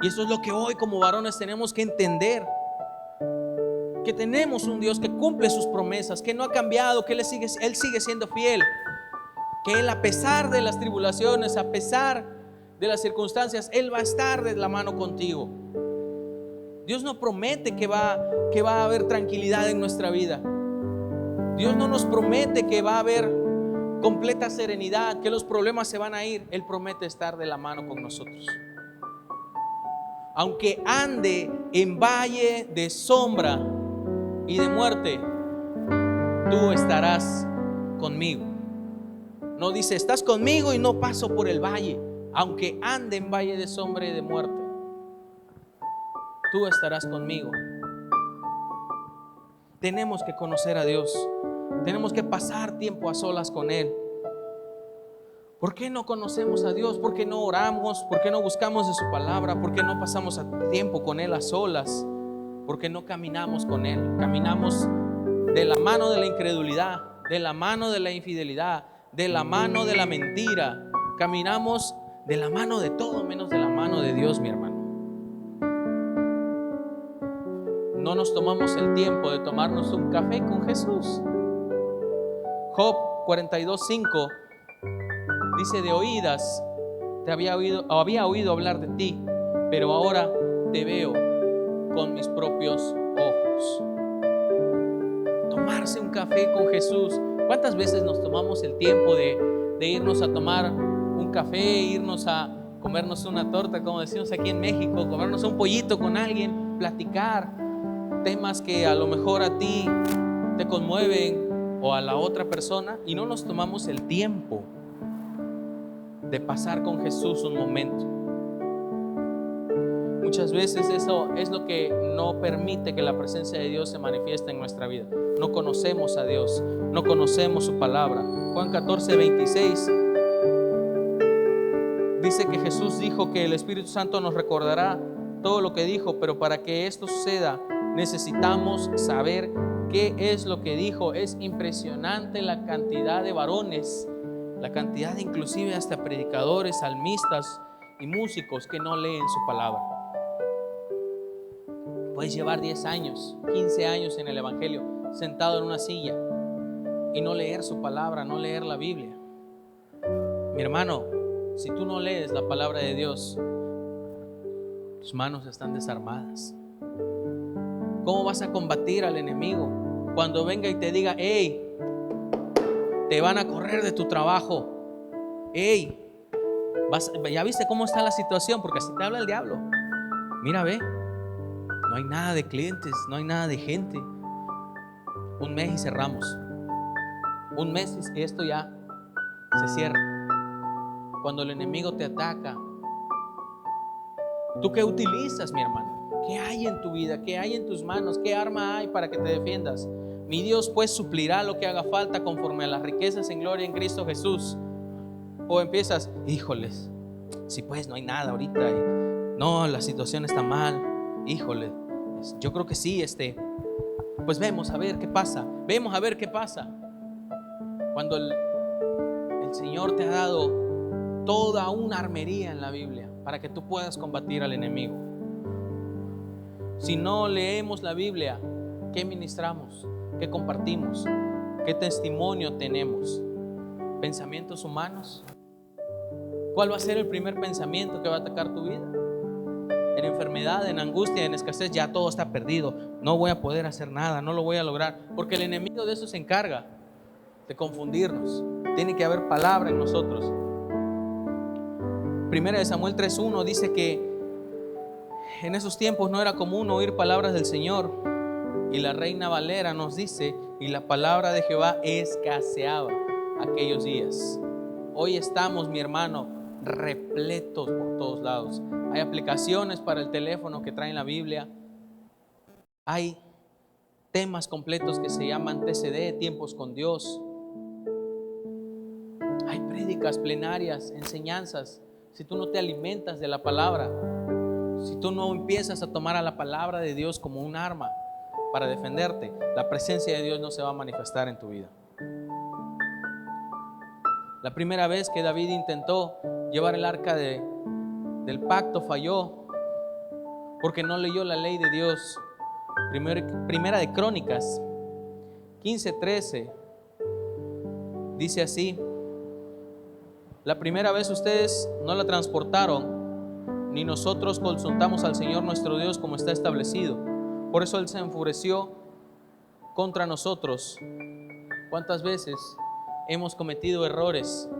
Y eso es lo que hoy como varones tenemos que entender, que tenemos un Dios que cumple sus promesas, que no ha cambiado, que Él sigue siendo fiel, que Él, a pesar de las tribulaciones, a pesar de las circunstancias, Él va a estar de la mano contigo. Dios no promete que va a haber tranquilidad en nuestra vida. Dios no nos promete que va a haber completa serenidad, que los problemas se van a ir. Él promete estar de la mano con nosotros. Aunque ande en valle de sombra y de muerte, tú estarás conmigo. No dice, estás conmigo y no paso por el valle. Aunque ande en valle de sombra y de muerte, tú estarás conmigo. Tenemos que conocer a Dios. Tenemos que pasar tiempo a solas con Él. ¿Por qué no conocemos a Dios? ¿Por qué no oramos? ¿Por qué no buscamos de su palabra? ¿Por qué no pasamos tiempo con Él a solas? ¿Por qué no caminamos con Él? Caminamos de la mano de la incredulidad, de la mano de la infidelidad, de la mano de la mentira. Caminamos de la mano de todo menos de la mano de Dios, mi hermano. No nos tomamos el tiempo de tomarnos un café con Jesús. Job 42:5 dice: de oídas te había oído hablar de ti, pero ahora te veo con mis propios ojos. Tomarse un café con Jesús. ¿Cuántas veces nos tomamos el tiempo de irnos a tomar un café, irnos a comernos una torta, como decimos aquí en México, comernos un pollito con alguien, platicar temas que a lo mejor a ti te conmueven o a la otra persona, y no nos tomamos el tiempo de pasar con Jesús un momento? Muchas veces eso es lo que no permite que la presencia de Dios se manifieste en nuestra vida. No conocemos a Dios, no conocemos su palabra. Juan 14:26 dice que Jesús dijo que el Espíritu Santo nos recordará todo lo que dijo, pero para que esto suceda necesitamos saber qué es lo que dijo. Es impresionante la cantidad de varones, la cantidad de inclusive hasta predicadores, salmistas y músicos que no leen su palabra. Puedes llevar 10 años, 15 años en el Evangelio, sentado en una silla y no leer su palabra, no leer la Biblia. Mi hermano, si tú no lees la palabra de Dios, tus manos están desarmadas. ¿Cómo vas a combatir al enemigo cuando venga y te diga: hey, te van a correr de tu trabajo? Hey, ya viste cómo está la situación, porque así te habla el diablo. Mira, ve, no hay nada de clientes, no hay nada de gente. Un mes y cerramos. Un mes y esto ya se cierra. Cuando el enemigo te ataca, ¿tú qué utilizas, mi hermano? ¿Qué hay en tu vida? ¿Qué hay en tus manos? ¿Qué arma hay para que te defiendas? Mi Dios pues suplirá lo que haga falta conforme a las riquezas en gloria en Cristo Jesús. O empiezas: híjoles, si pues no hay nada ahorita, no, la situación está mal, híjole, yo creo que sí, pues vemos a ver qué pasa, vemos a ver qué pasa. Cuando el Señor te ha dado toda una armería en la Biblia para que tú puedas combatir al enemigo. Si no leemos la Biblia, ¿qué ministramos? ¿Qué compartimos? ¿Qué testimonio tenemos? ¿Pensamientos humanos? ¿Cuál va a ser el primer pensamiento que va a atacar tu vida? En enfermedad, en angustia, en escasez, ya todo está perdido. No voy a poder hacer nada, no lo voy a lograr. Porque el enemigo de eso se encarga, de confundirnos. Tiene que haber palabra en nosotros. Primera de Samuel 3:1 dice que en esos tiempos no era común oír palabras del Señor. Y la Reina Valera nos dice: y la palabra de Jehová escaseaba aquellos días. Hoy estamos, mi hermano, repletos por todos lados. Hay aplicaciones para el teléfono que traen la Biblia. Hay temas completos que se llaman TCD, tiempos con Dios. Hay prédicas plenarias, enseñanzas. Si tú no te alimentas de la palabra, si tú no empiezas a tomar a la palabra de Dios como un arma para defenderte, la presencia de Dios no se va a manifestar en tu vida. La primera vez que David intentó llevar el arca del pacto, falló porque no leyó la ley de Dios. Primera de Crónicas 15:13 dice así: la primera vez ustedes no la transportaron, ni nosotros consultamos al Señor nuestro Dios como está establecido. Por eso Él se enfureció contra nosotros. ¿Cuántas veces hemos cometido errores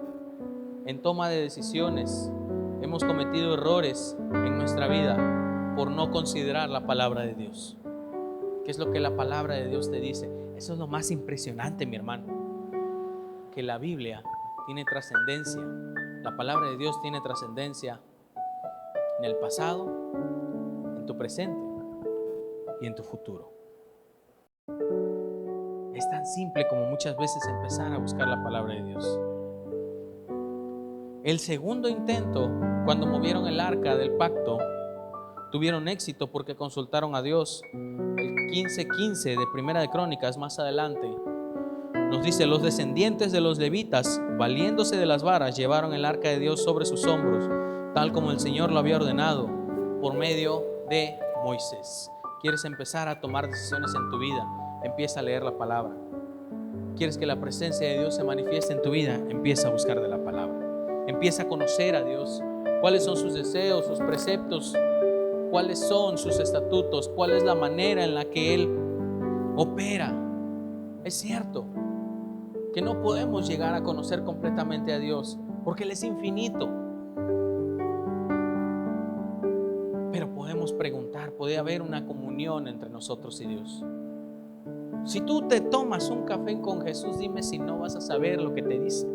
en toma de decisiones? Hemos cometido errores en nuestra vida por no considerar la palabra de Dios. ¿Qué es lo que la palabra de Dios te dice? Eso es lo más impresionante, mi hermano, que la Biblia tiene trascendencia. La palabra de Dios tiene trascendencia en el pasado, en tu presente y en tu futuro. Es tan simple como muchas veces empezar a buscar la palabra de Dios. El segundo intento, cuando movieron el arca del pacto, tuvieron éxito porque consultaron a Dios. El 15:15 de Primera de Crónicas, más adelante, nos dice: los descendientes de los levitas, valiéndose de las varas, llevaron el arca de Dios sobre sus hombros, tal como el Señor lo había ordenado por medio de Moisés. ¿Quieres empezar a tomar decisiones en tu vida? Empieza a leer la palabra. ¿Quieres que la presencia de Dios se manifieste en tu vida? Empieza a buscar de la palabra. Empieza a conocer a Dios. ¿Cuáles son sus deseos, sus preceptos? ¿Cuáles son sus estatutos? ¿Cuál es la manera en la que Él opera? Es cierto que no podemos llegar a conocer completamente a Dios porque Él es infinito. Pero podemos preguntar, puede haber una comunión entre nosotros y Dios. Si tú te tomas un café con Jesús, dime si no vas a saber lo que te dice.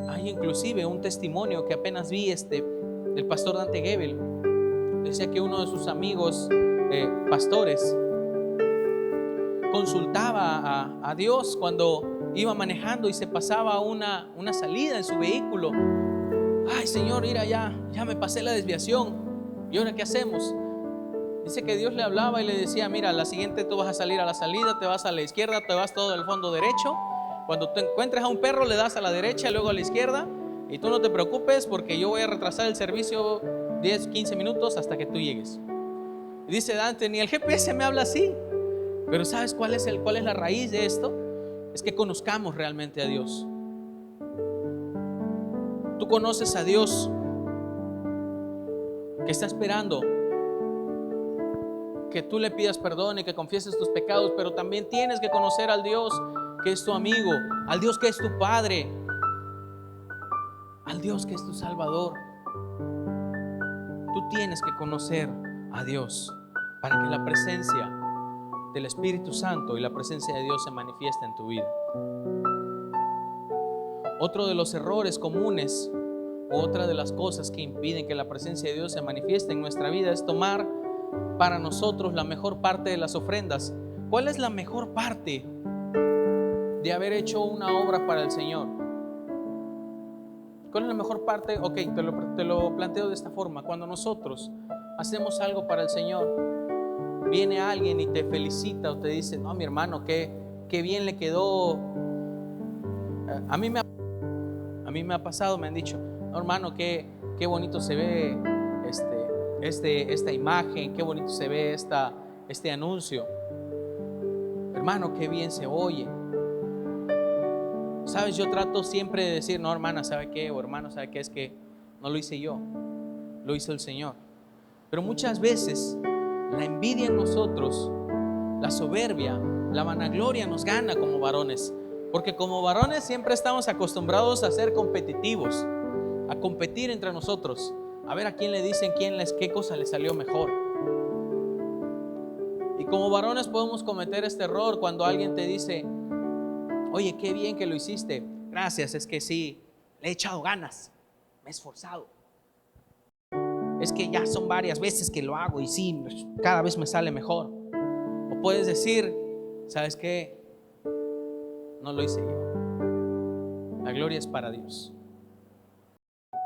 Hay inclusive un testimonio que apenas vi del pastor Dante Gebel. Decía que uno de sus amigos pastores consultaba a Dios cuando iba manejando y se pasaba una salida en su vehículo. Ay, Señor, mira, ya me pasé la desviación. ¿Y ahora qué hacemos? Dice que Dios le hablaba y le decía: mira, la siguiente tú vas a salir a la salida, te vas a la izquierda, te vas todo al fondo derecho. Cuando te encuentres a un perro, le das a la derecha, luego a la izquierda. Y tú no te preocupes porque yo voy a retrasar el servicio 10, 15 minutos hasta que tú llegues. Y dice Dante: ni el GPS me habla así. Pero ¿sabes cuál es la raíz de esto? Es que conozcamos realmente a Dios. Tú conoces a Dios que está esperando que tú le pidas perdón y que confieses tus pecados, pero también tienes que conocer al Dios que es tu amigo, al Dios que es tu Padre, al Dios que es tu Salvador. Tú tienes que conocer a Dios para que la presencia del Espíritu Santo y la presencia de Dios se manifieste en tu vida. Otro de los errores comunes, otra de las cosas que impiden que la presencia de Dios se manifieste en nuestra vida, es tomar para nosotros la mejor parte de las ofrendas. ¿Cuál es la mejor parte de haber hecho una obra para el Señor? ¿Cuál es la mejor parte? Ok, te lo planteo de esta forma. Cuando nosotros hacemos algo para el Señor, viene alguien y te felicita o te dice: no, mi hermano, qué bien le quedó. A mí me ha pasado, me han dicho: no, hermano, qué bonito se ve esta imagen, qué bonito se ve este anuncio. Hermano, qué bien se oye. Sabes, yo trato siempre de decir: no, hermana, ¿sabe qué? O hermano, ¿sabe qué? Es que no lo hice yo, lo hizo el Señor. Pero muchas veces la envidia en nosotros, la soberbia, la vanagloria nos gana como varones. Porque como varones siempre estamos acostumbrados a ser competitivos, a competir entre nosotros, a ver a quién le dicen qué cosa le salió mejor. Y como varones podemos cometer este error cuando alguien te dice: oye, qué bien que lo hiciste. Gracias, es que sí, le he echado ganas, me he esforzado. Es que ya son varias veces que lo hago y sí, cada vez me sale mejor. O puedes decir: ¿sabes qué? No lo hice yo. La gloria es para Dios.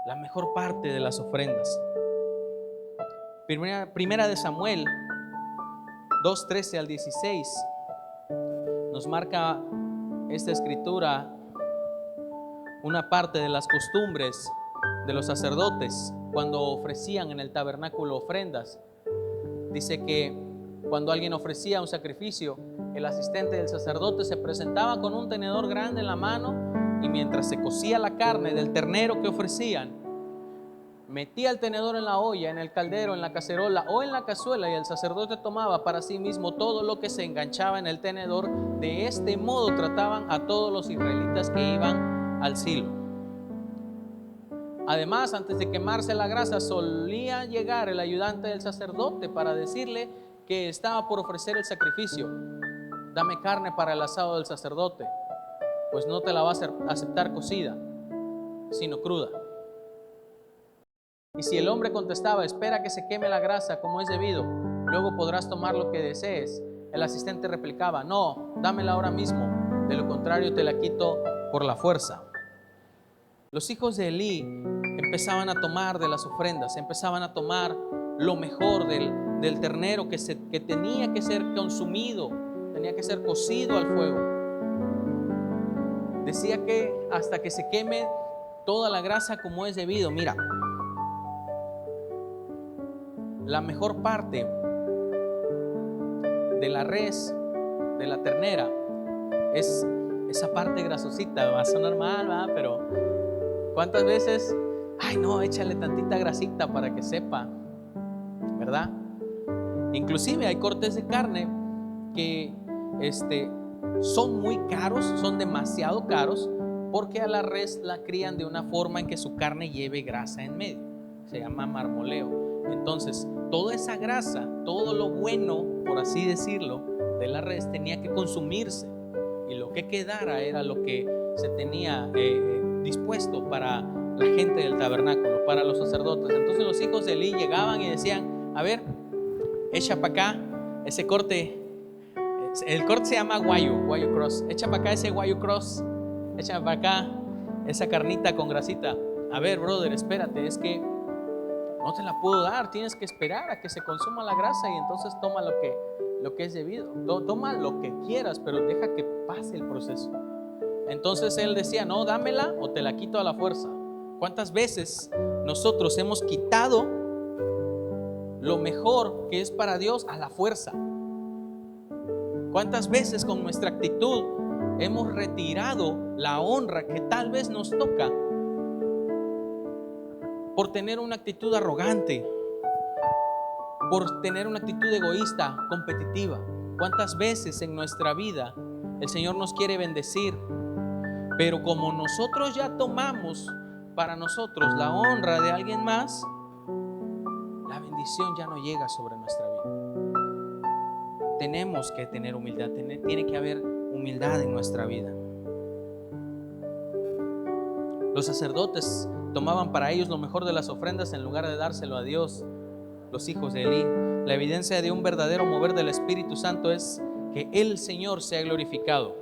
La mejor parte de las ofrendas. Primera de Samuel 2:13 al 16 nos marca esta escritura una parte de las costumbres de los sacerdotes cuando ofrecían en el tabernáculo ofrendas. Dice que cuando alguien ofrecía un sacrificio, el asistente del sacerdote se presentaba con un tenedor grande en la mano y mientras se cocía la carne del ternero que ofrecían, metía el tenedor en la olla, en el caldero, en la cacerola o en la cazuela, y el sacerdote tomaba para sí mismo todo lo que se enganchaba en el tenedor. De este modo trataban a todos los israelitas que iban al Silo. Además, antes de quemarse la grasa, solía llegar el ayudante del sacerdote para decirle que estaba por ofrecer el sacrificio. Dame carne para el asado del sacerdote, pues no te la va a aceptar cocida, sino cruda. Y si el hombre contestaba: espera que se queme la grasa como es debido, luego podrás tomar lo que desees, el asistente replicaba: no, dámela ahora mismo, de lo contrario te la quito por la fuerza. Los hijos de Elí empezaban a tomar de las ofrendas, empezaban a tomar lo mejor del ternero que tenía que ser consumido, tenía que ser cocido al fuego. Decía que hasta que se queme toda la grasa como es debido. Mira, la mejor parte de la res, de la ternera, es esa parte grasosita. Va a sonar mal, ¿verdad? Pero ¿cuántas veces? Ay, no, échale tantita grasita para que sepa, ¿verdad? Inclusive hay cortes de carne que son muy caros, son demasiado caros, porque a la res la crían de una forma en que su carne lleve grasa en medio. Se llama marmoleo. Entonces, toda esa grasa, todo lo bueno, por así decirlo, de la res tenía que consumirse, y lo que quedara era lo que se tenía dispuesto para la gente del tabernáculo, para los sacerdotes. Entonces los hijos de Elí llegaban y decían: a ver, echa para acá ese corte. El corte se llama guayo cross. Echa para acá ese guayo cross. Echa para acá esa carnita con grasita. A ver, brother, espérate, es que no te la puedo dar. Tienes que esperar a que se consuma la grasa y entonces toma lo que es debido. Toma lo que quieras, pero deja que pase el proceso. Entonces él decía: no, dámela o te la quito a la fuerza. ¿Cuántas veces nosotros hemos quitado lo mejor que es para Dios a la fuerza? ¿Cuántas veces con nuestra actitud hemos retirado la honra que tal vez nos toca por tener una actitud arrogante, por tener una actitud egoísta, competitiva? ¿Cuántas veces en nuestra vida el Señor nos quiere bendecir, pero como nosotros ya tomamos para nosotros la honra de alguien más, la bendición ya no llega sobre nuestra vida? Tenemos que tener humildad, tiene que haber humildad en nuestra vida. Los sacerdotes tomaban para ellos lo mejor de las ofrendas en lugar de dárselo a Dios. Los hijos de Elí, la evidencia de un verdadero mover del Espíritu Santo es que el Señor sea glorificado.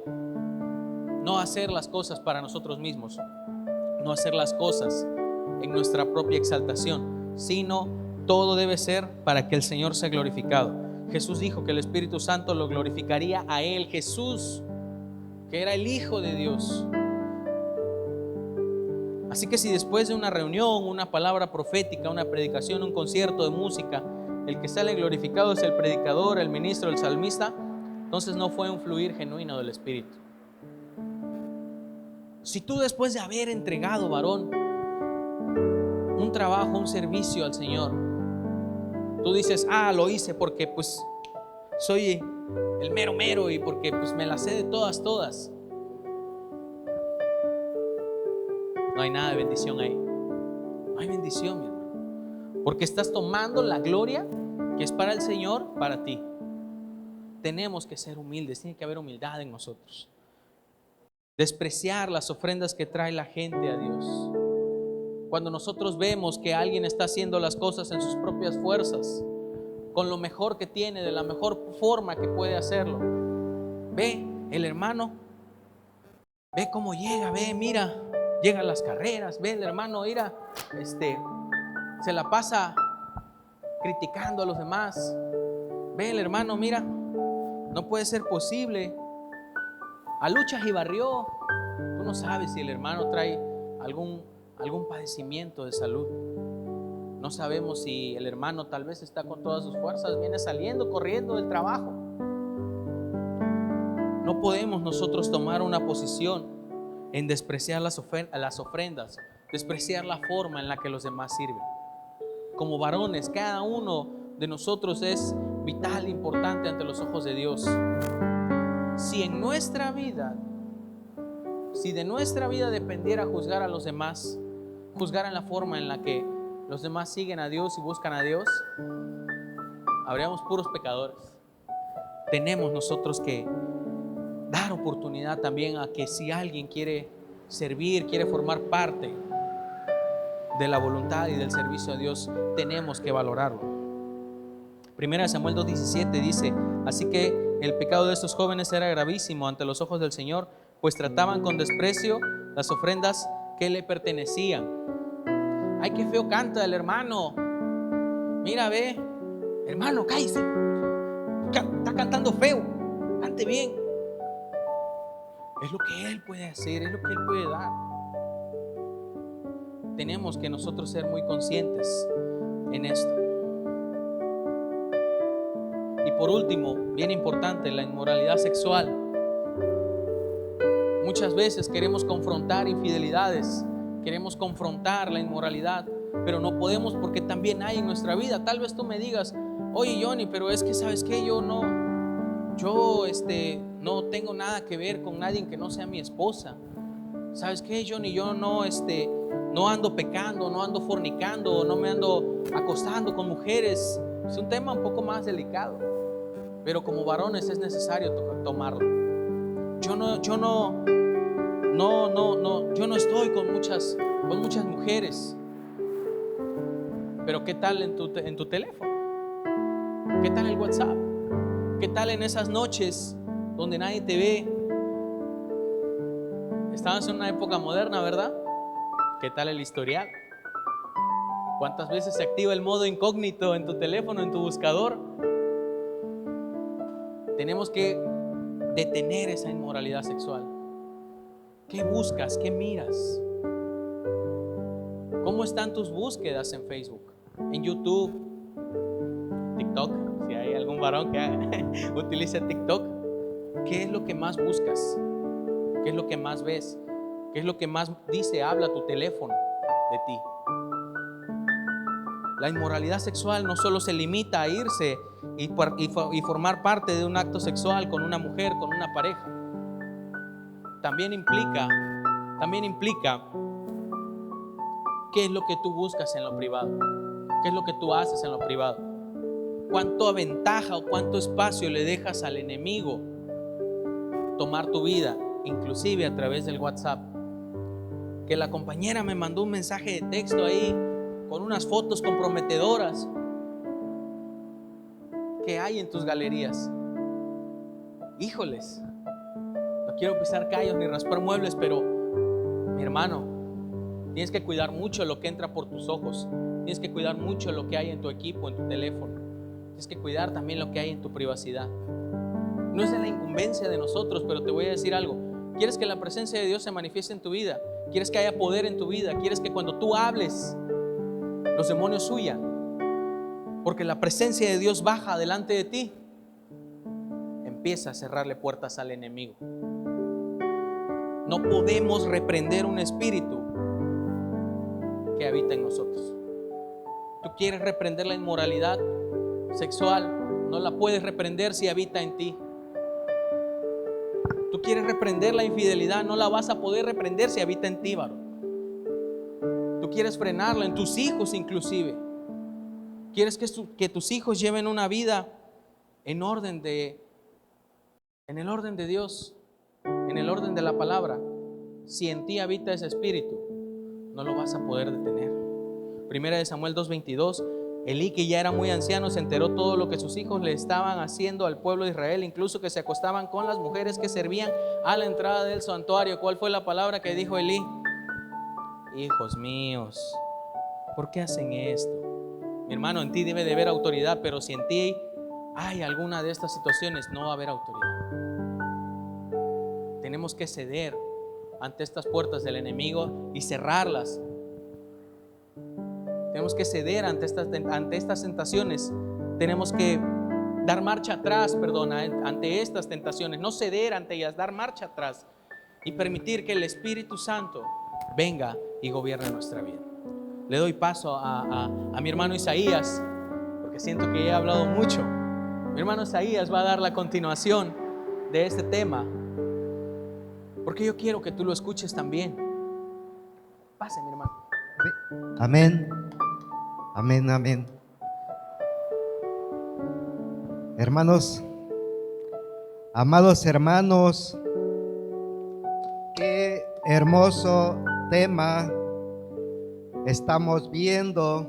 No hacer las cosas para nosotros mismos, no hacer las cosas en nuestra propia exaltación, sino todo debe ser para que el Señor sea glorificado. Jesús dijo que el Espíritu Santo lo glorificaría a Él. Jesús, que era el Hijo de Dios. Así que si después de una reunión, una palabra profética, una predicación, un concierto de música, el que sale glorificado es el predicador, el ministro, el salmista, entonces no fue un fluir genuino del Espíritu. Si tú, después de haber entregado, varón, un trabajo, un servicio al Señor, tú dices: lo hice porque pues soy el mero mero y porque pues me la sé de todas. No hay nada de bendición ahí. No hay bendición, mi hermano, porque estás tomando la gloria que es para el Señor, para ti. Tenemos que ser humildes, tiene que haber humildad en nosotros. Despreciar las ofrendas que trae la gente a Dios. Cuando nosotros vemos que alguien está haciendo las cosas en sus propias fuerzas, con lo mejor que tiene, de la mejor forma que puede hacerlo, ve el hermano, ve cómo llega, ve, mira, llega a las carreras, ve el hermano, mira, se la pasa criticando a los demás. Ve el hermano, mira, no puede ser posible, a luchas y barrió. Tú no sabes si el hermano trae algún padecimiento de salud. No sabemos si el hermano tal vez está con todas sus fuerzas, viene saliendo, corriendo del trabajo. No podemos nosotros tomar una posición en despreciar las ofrendas, despreciar la forma en la que los demás sirven. Como varones, cada uno de nosotros es vital, importante ante los ojos de Dios. Si de nuestra vida dependiera juzgar a los demás, juzgar en la forma en la que los demás siguen a Dios y buscan a Dios, habríamos puros pecadores. Tenemos nosotros que dar oportunidad también a que si alguien quiere servir, quiere formar parte de la voluntad y del servicio a Dios, tenemos que valorarlo. 1 Samuel 2:17 dice: así que el pecado de estos jóvenes era gravísimo ante los ojos del Señor, pues trataban con desprecio las ofrendas que le pertenecían. Ay, qué feo canta el hermano. Mira, ve, hermano, cállese. Está cantando feo. Cante bien. Es lo que Él puede hacer, es lo que Él puede dar. Tenemos que nosotros ser muy conscientes en esto. Y por último, bien importante, la inmoralidad sexual. Muchas veces queremos confrontar infidelidades, queremos confrontar la inmoralidad, pero no podemos porque también hay en nuestra vida. Tal vez tú me digas, oye Johnny, pero es que ¿sabes qué? Yo no tengo nada que ver con nadie que no sea mi esposa. ¿Sabes qué, Johnny? Yo no ando pecando, no ando fornicando, no me ando acostando con mujeres. Es un tema un poco más delicado, pero como varones es necesario tomarlo. Yo no estoy con muchas mujeres. Pero ¿qué tal en tu teléfono? ¿Qué tal el WhatsApp? ¿Qué tal en esas noches donde nadie te ve? Estamos en una época moderna, ¿verdad? ¿Qué tal el historial? ¿Cuántas veces se activa el modo incógnito en tu teléfono, en tu buscador? Tenemos que detener esa inmoralidad sexual. ¿Qué buscas? ¿Qué miras? ¿Cómo están tus búsquedas en Facebook, en YouTube, TikTok? Si hay algún varón que utilice TikTok, ¿qué es lo que más buscas? ¿Qué es lo que más ves? ¿Qué es lo que más habla tu teléfono de ti? La inmoralidad sexual no solo se limita a irse y formar parte de un acto sexual con una mujer, con una pareja. También implica qué es lo que tú buscas en lo privado, qué es lo que tú haces en lo privado, cuánto ventaja o cuánto espacio le dejas al enemigo tomar tu vida, inclusive a través del WhatsApp. Que la compañera me mandó un mensaje de texto ahí con unas fotos comprometedoras. ¿Qué hay en tus galerías? Híjoles, no quiero pisar callos ni raspar muebles, pero mi hermano, tienes que cuidar mucho lo que entra por tus ojos. Tienes que cuidar mucho lo que hay en tu equipo, en tu teléfono. Tienes que cuidar también lo que hay en tu privacidad. No es de la incumbencia de nosotros, pero te voy a decir algo. ¿Quieres que la presencia de Dios se manifieste en tu vida? ¿Quieres que haya poder en tu vida? ¿Quieres que cuando tú hables, los demonios huyan? Porque la presencia de Dios baja delante de ti. Empieza a cerrarle puertas al enemigo. No podemos reprender un espíritu que habita en nosotros. Tú quieres reprender la inmoralidad sexual, no la puedes reprender si habita en ti. Tú quieres reprender la infidelidad, no la vas a poder reprender si habita en ti, varón. Tú quieres frenarla en tus hijos inclusive. Quieres que tus hijos lleven una vida en el orden de Dios, en el orden de la palabra. Si en ti habita ese espíritu, no lo vas a poder detener. Primera de Samuel 2:22. Elí, que ya era muy anciano, se enteró todo lo que sus hijos le estaban haciendo al pueblo de Israel, incluso que se acostaban con las mujeres que servían a la entrada del santuario. ¿Cuál fue la palabra que dijo Elí? Hijos míos, ¿por qué hacen esto? Mi hermano, en ti debe de haber autoridad, pero si en ti hay alguna de estas situaciones, no va a haber autoridad. Tenemos que ceder ante estas puertas del enemigo y cerrarlas. Tenemos que ceder ante estas tentaciones. Tenemos que dar marcha atrás, ante estas tentaciones. No ceder ante ellas, dar marcha atrás y permitir que el Espíritu Santo venga y gobierne nuestra vida. Le doy paso a mi hermano Isaías, porque siento que he hablado mucho. Mi hermano Isaías va a dar la continuación de este tema, porque yo quiero que tú lo escuches también. Pase, mi hermano. Amén. Amén, amén. Hermanos, amados hermanos, qué hermoso tema estamos viendo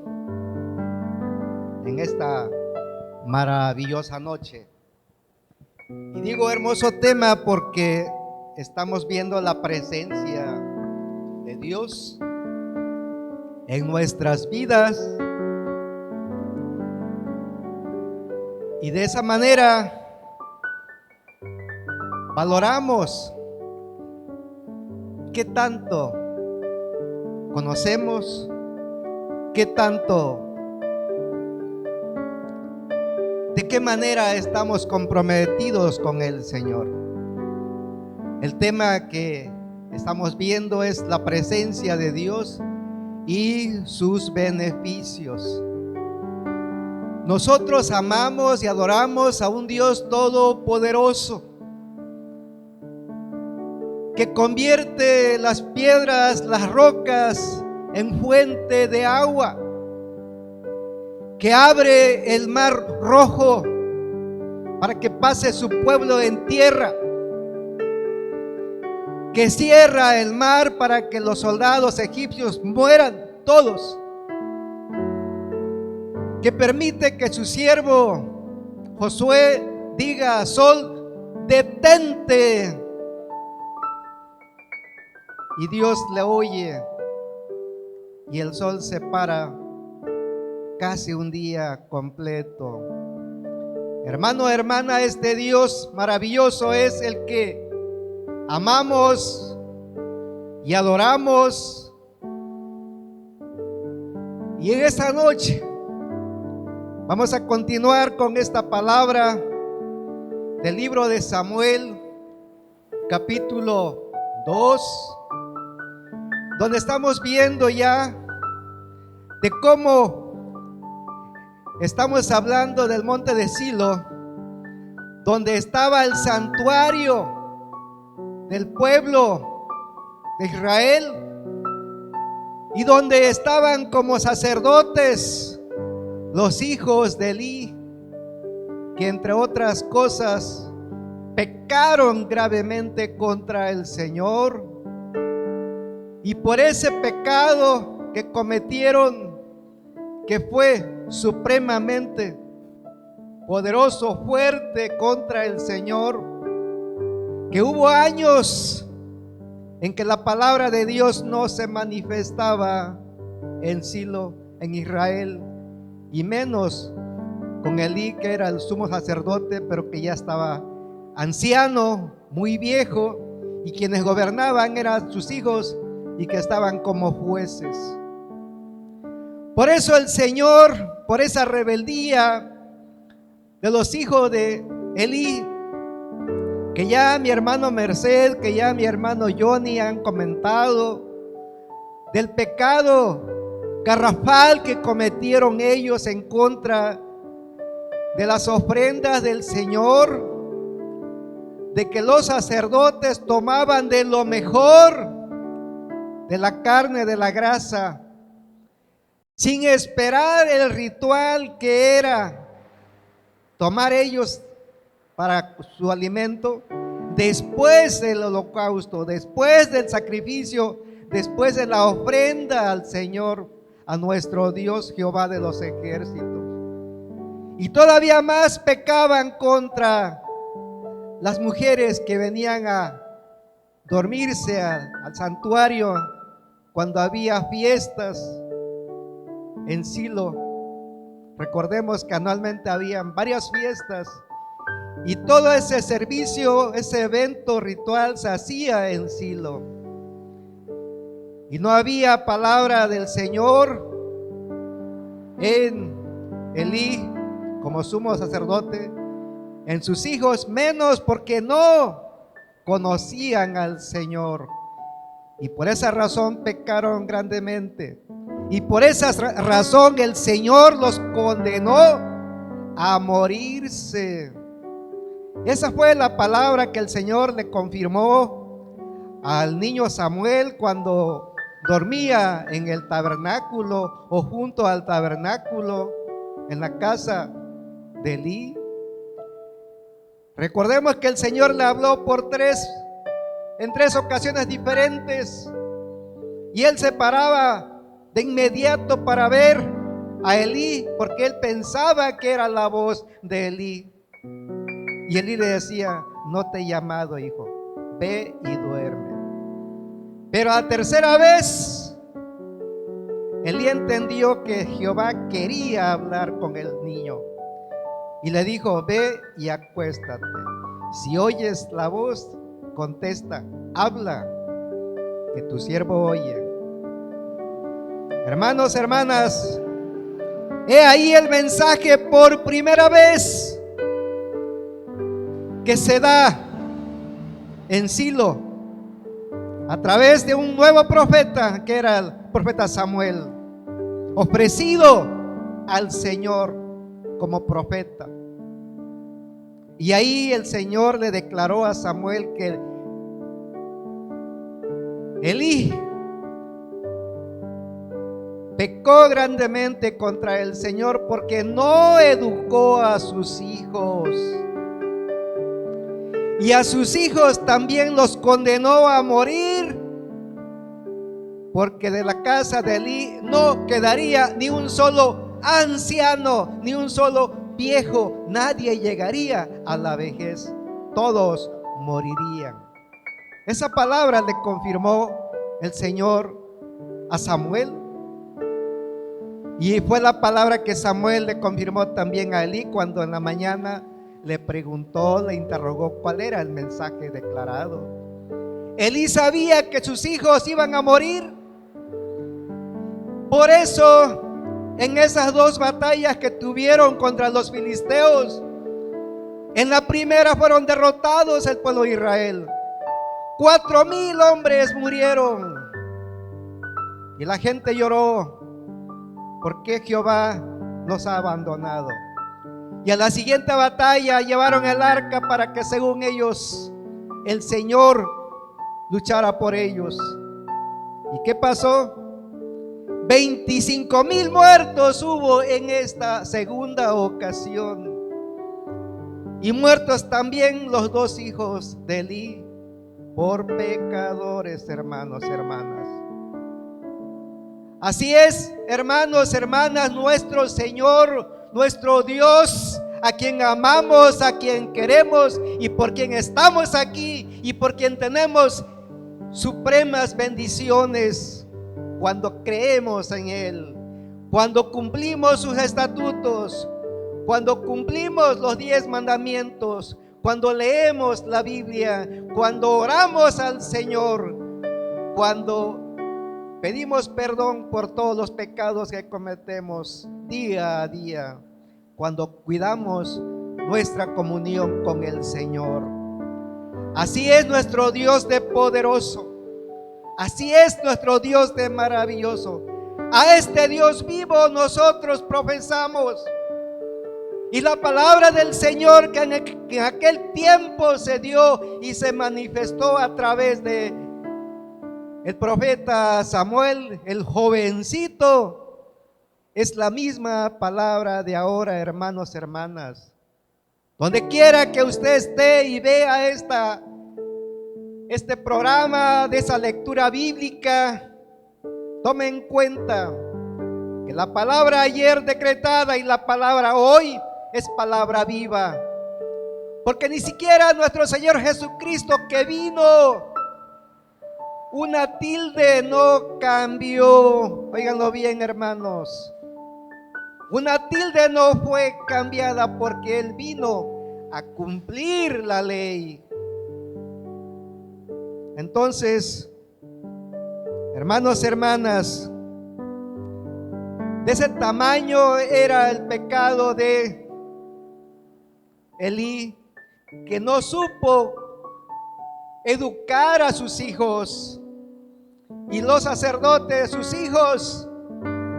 en esta maravillosa noche. Y digo hermoso tema porque estamos viendo la presencia de Dios en nuestras vidas. Y de esa manera valoramos qué tanto conocemos, qué tanto, de qué manera estamos comprometidos con el Señor. El tema que estamos viendo es la presencia de Dios y sus beneficios. Nosotros amamos y adoramos a un Dios todopoderoso que convierte las piedras, las rocas en fuente de agua, que abre el mar rojo para que pase su pueblo en tierra, que cierra el mar para que los soldados egipcios mueran todos, que permite que su siervo Josué diga a sol: detente. Y Dios le oye y el sol se para casi un día completo. Hermano, hermana, este Dios maravilloso es el que amamos y adoramos. Y en esta noche vamos a continuar con esta palabra del libro de Samuel, capítulo 2, donde estamos viendo ya de cómo estamos hablando del monte de Silo, donde estaba el santuario del pueblo de Israel y donde estaban como sacerdotes los hijos de Elí, que entre otras cosas pecaron gravemente contra el Señor. Y por ese pecado que cometieron, que fue supremamente poderoso, fuerte contra el Señor, que hubo años en que la palabra de Dios no se manifestaba en Silo, en Israel, y menos con Elí, que era el sumo sacerdote, pero que ya estaba anciano, muy viejo, y quienes gobernaban eran sus hijos y que estaban como jueces. Por eso el Señor, por esa rebeldía de los hijos de Elí, que ya mi hermano Merced, que ya mi hermano Johnny han comentado, del pecado garrafal que cometieron ellos en contra de las ofrendas del Señor, de que los sacerdotes tomaban de lo mejor, de la carne, de la grasa, sin esperar el ritual que era tomar ellos para su alimento después del holocausto, después del sacrificio, después de la ofrenda al Señor, a nuestro Dios Jehová de los ejércitos. Y todavía más pecaban contra las mujeres que venían a dormirse al santuario cuando había fiestas en Silo. Recordemos que anualmente habían varias fiestas y todo ese servicio, ese evento ritual se hacía en Silo. Y no había palabra del Señor en Elí como sumo sacerdote, en sus hijos menos, porque no conocían al Señor. Y por esa razón pecaron grandemente. Y por esa razón el Señor los condenó a morirse. Esa fue la palabra que el Señor le confirmó al niño Samuel cuando dormía en el tabernáculo o junto al tabernáculo en la casa de Elí. Recordemos que el Señor le habló en tres ocasiones diferentes, y él se paraba de inmediato para ver a Elí, porque él pensaba que era la voz de Elí. Y Elí le decía: no te he llamado, hijo, ve y duerme. Pero a la tercera vez, Elí entendió que Jehová quería hablar con el niño y le dijo: ve y acuéstate. Si oyes la voz, contesta, habla, que tu siervo oye. Hermanos, hermanas, he ahí el mensaje por primera vez que se da en Silo a través de un nuevo profeta, que era el profeta Samuel, ofrecido al Señor como profeta. Y ahí el Señor le declaró a Samuel que Elí pecó grandemente contra el Señor porque no educó a sus hijos. Y a sus hijos también los condenó a morir, porque de la casa de Elí no quedaría ni un solo anciano, ni un solo viejo. Nadie llegaría a la vejez, todos morirían. Esa palabra le confirmó el Señor a Samuel, y fue la palabra que Samuel le confirmó también a Elí cuando en la mañana le preguntó, le interrogó cuál era el mensaje declarado. Elí sabía que sus hijos iban a morir. Por eso, en esas dos batallas que tuvieron contra los filisteos, en la primera fueron derrotados el pueblo de Israel. 4,000 hombres murieron. Y la gente lloró porque Jehová los ha abandonado. Y a la siguiente batalla llevaron el arca para que, según ellos, el Señor luchara por ellos. ¿Y qué pasó? 25,000 muertos hubo en esta segunda ocasión. Y muertos también los dos hijos de Elí por pecadores, hermanos, hermanas. Así es, hermanos, hermanas, nuestro Señor, nuestro Dios, a quien amamos, a quien queremos y por quien estamos aquí y por quien tenemos supremas bendiciones cuando creemos en Él, cuando cumplimos sus estatutos, cuando cumplimos los 10 mandamientos, cuando leemos la Biblia, cuando oramos al Señor, cuando pedimos perdón por todos los pecados que cometemos día a día, cuando cuidamos nuestra comunión con el Señor. Así es nuestro Dios de poderoso, así es nuestro Dios de maravilloso. A este Dios vivo nosotros profesamos. Y la palabra del Señor que en aquel tiempo se dio y se manifestó a través de el profeta Samuel, el jovencito, es la misma palabra de ahora, hermanos, hermanas. Donde quiera que usted esté y vea este programa de esa lectura bíblica, tome en cuenta que la palabra ayer decretada y la palabra hoy es palabra viva. Porque ni siquiera nuestro Señor Jesucristo que vino, una tilde no cambió. Óiganlo bien, hermanos. Una tilde no fue cambiada porque Él vino a cumplir la ley. Entonces, hermanos, hermanas, de ese tamaño era el pecado de Elí, que no supo educar a sus hijos. Y los sacerdotes, sus hijos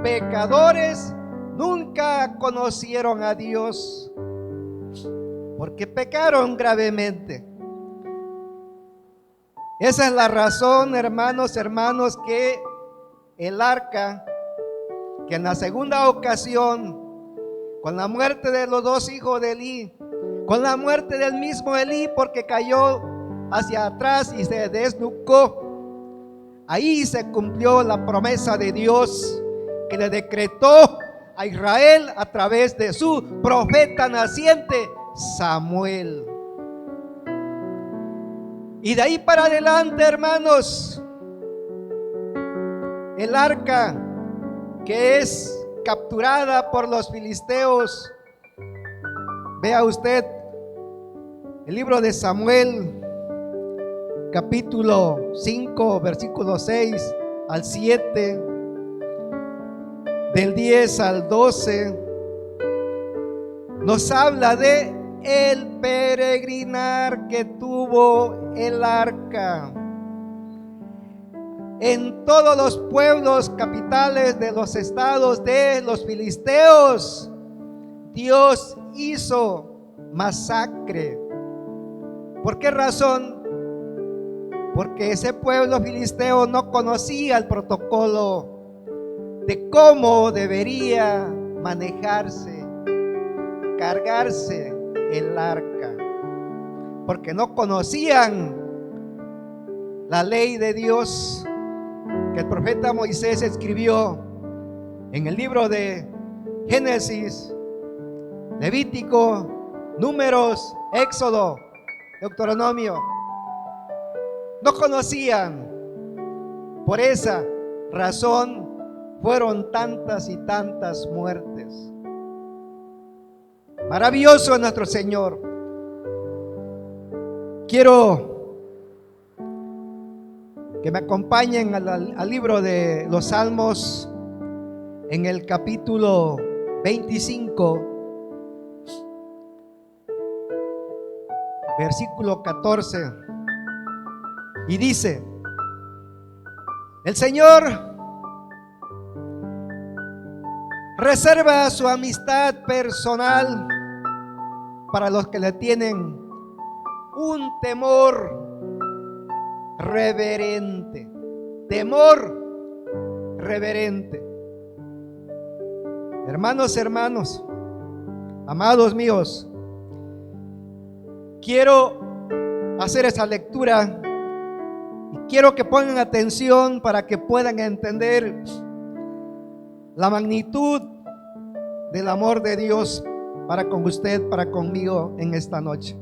pecadores, nunca conocieron a Dios, porque pecaron gravemente. Esa es la razón, hermanos, hermanos, que el arca, que en la segunda ocasión, con la muerte de los dos hijos de Elí, con la muerte del mismo Elí, porque cayó hacia atrás y se desnucó, ahí se cumplió la promesa de Dios que le decretó a Israel a través de su profeta naciente Samuel. Y de ahí para adelante, hermanos, el arca que es capturada por los filisteos. Vea usted el libro de Samuel, capítulo 5, versículo 6 al 7, del 10 al 12, nos habla de el peregrinar que tuvo el arca en todos los pueblos capitales de los estados de los filisteos. Dios hizo masacre. ¿Por qué razón? Porque ese pueblo filisteo no conocía el protocolo de cómo debería manejarse, cargarse el arca, porque no conocían la ley de Dios que el profeta Moisés escribió en el libro de Génesis, Levítico, Números, Éxodo, Deuteronomio. No conocían. Por esa razón fueron tantas y tantas muertes. Maravilloso es nuestro Señor. Quiero que me acompañen al libro de los Salmos, en el capítulo 25, versículo 14. Y dice: el Señor reserva su amistad personal para los que le tienen un temor reverente. Temor reverente. Hermanos, amados míos, quiero hacer esa lectura y quiero que pongan atención para que puedan entender la magnitud del amor de Dios para con usted, para conmigo en esta noche.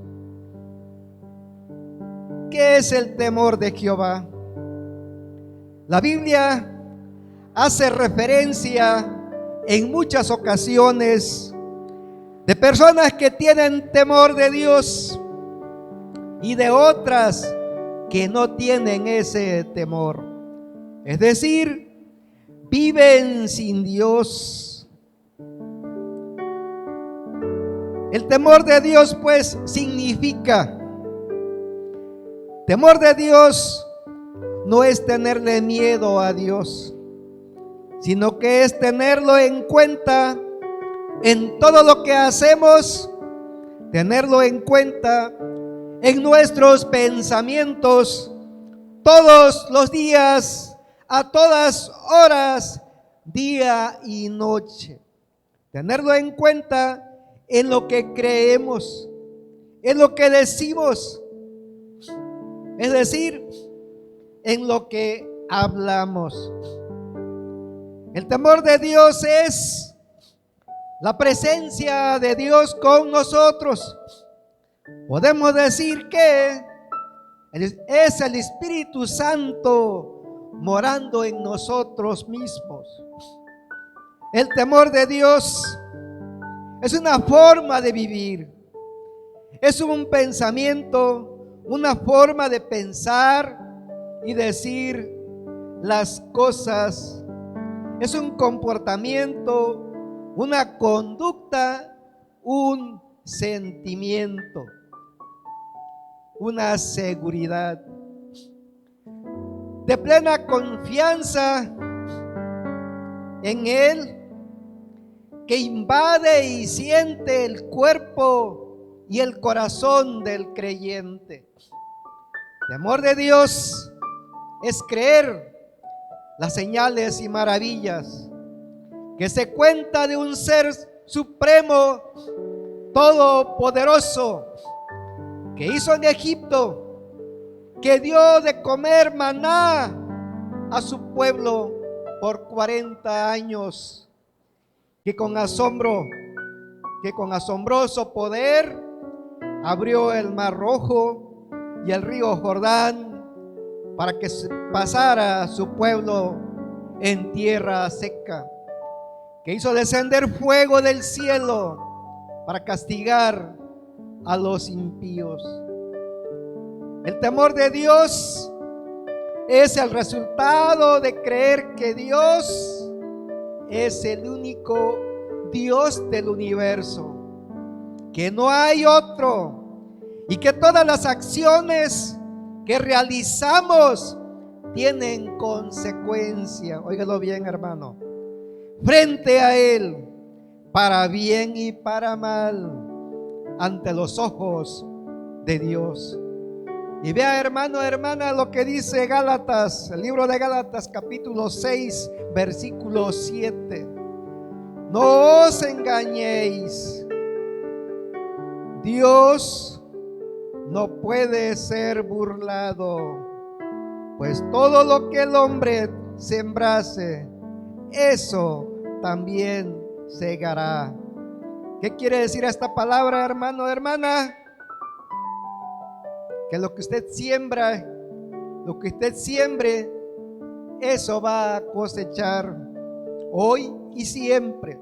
¿Qué es el temor de Jehová? La Biblia hace referencia en muchas ocasiones de personas que tienen temor de Dios y de otras que no tienen ese temor. Es decir, viven sin Dios. El temor de Dios, pues, significa: temor de Dios no es tenerle miedo a Dios, sino que es tenerlo en cuenta en todo lo que hacemos, tenerlo en cuenta en nuestros pensamientos todos los días, a todas horas, día y noche. Tenerlo en cuenta en lo que creemos, en lo que decimos, es decir, en lo que hablamos. El temor de Dios es la presencia de Dios con nosotros. Podemos decir que es el Espíritu Santo morando en nosotros mismos. El temor de Dios es una forma de vivir, es un pensamiento, una forma de pensar y decir las cosas. Es un comportamiento, una conducta, un sentimiento, una seguridad de plena confianza en Él, que invade y siente el cuerpo y el corazón del creyente. Temor de Dios es creer las señales y maravillas que se cuenta de un ser supremo, todopoderoso, que hizo en Egipto, que dio de comer maná a su pueblo por 40 años, que con asombroso poder abrió el mar Rojo y el río Jordán para que pasara su pueblo en tierra seca, que hizo descender fuego del cielo para castigar a los impíos. El temor de Dios es el resultado de creer que Dios es el único Dios del universo, que no hay otro, y que todas las acciones que realizamos tienen consecuencia. Óigalo bien, hermano, frente a Él, para bien y para mal, ante los ojos de Dios. Y vea, hermano, hermana, lo que dice Gálatas, el libro de Gálatas, capítulo 6, versículo 7. No os engañéis, Dios no puede ser burlado, pues todo lo que el hombre sembrase, eso también segará. ¿Qué quiere decir esta palabra, hermano, hermana? Que lo que usted siembra, lo que usted siembre, eso va a cosechar hoy y siempre.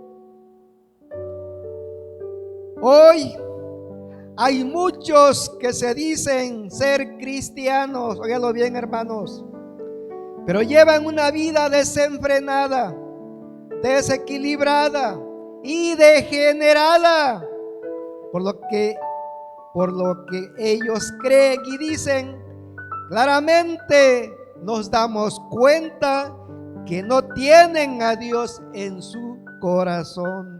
Hoy hay muchos que se dicen ser cristianos, óigalo bien, hermanos, pero llevan una vida desenfrenada, desequilibrada y degenerada por lo que ellos creen y dicen. Claramente nos damos cuenta que no tienen a Dios en su corazón,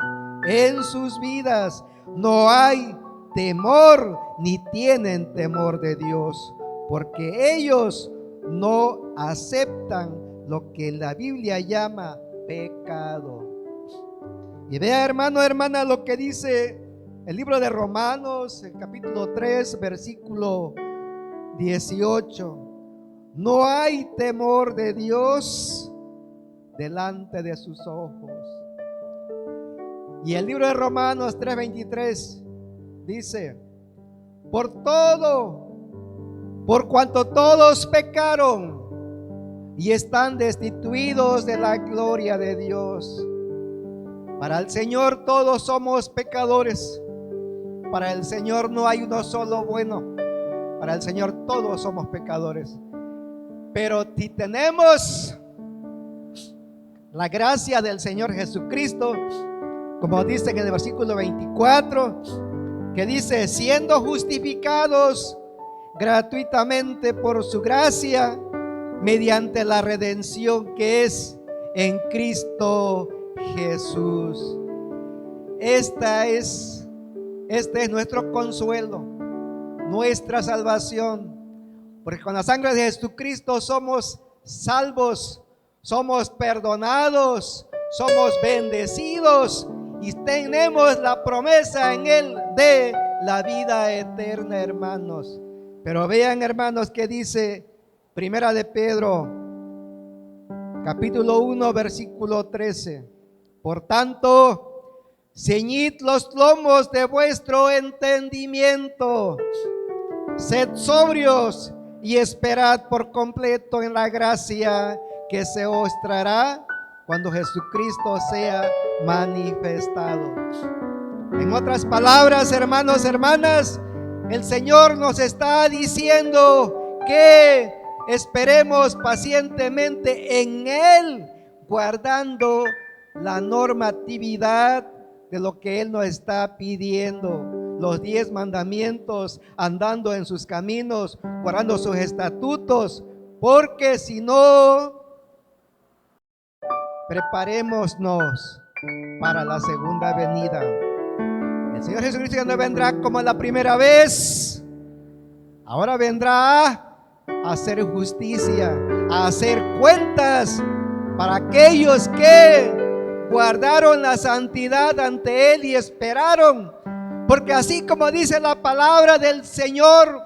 en sus vidas. No hay temor ni tienen temor de Dios, porque ellos no aceptan lo que la Biblia llama pecado. Y vea, hermano, hermana, lo que dice el libro de Romanos, el capítulo 3, versículo 18. No hay temor de Dios delante de sus ojos. Y el libro de Romanos 3:23 dice: por cuanto todos pecaron y están destituidos de la gloria de Dios. Para el Señor todos somos pecadores. Para el Señor no hay uno solo bueno. Para el Señor todos somos pecadores. Pero si tenemos la gracia del Señor Jesucristo, como dice en el versículo 24, que dice: siendo justificados gratuitamente por su gracia, mediante la redención que es en Cristo Jesús. Este es nuestro consuelo, nuestra salvación, porque con la sangre de Jesucristo somos salvos, somos perdonados, somos bendecidos y tenemos la promesa en Él de la vida eterna, hermanos. Pero vean, hermanos, que dice Primera de Pedro, capítulo 1, versículo 13. Por tanto, ceñid los lomos de vuestro entendimiento, sed sobrios y esperad por completo en la gracia que se os traerá cuando Jesucristo sea manifestado. En otras palabras, hermanos, hermanas, el Señor nos está diciendo que esperemos pacientemente en Él, guardando la normatividad de lo que Él nos está pidiendo, los 10 mandamientos, andando en sus caminos, guardando sus estatutos, porque si no, preparémonos para la segunda venida. El Señor Jesucristo ya no vendrá como la primera vez, ahora vendrá a hacer justicia, a hacer cuentas para aquellos que guardaron la santidad ante Él y esperaron. Porque así como dice la palabra del Señor,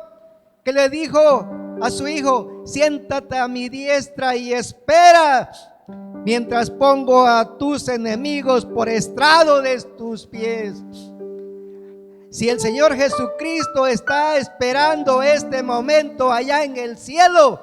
que le dijo a su hijo: siéntate a mi diestra y espera, mientras pongo a tus enemigos por estrado de tus pies. Si el Señor Jesucristo está esperando este momento allá en el cielo,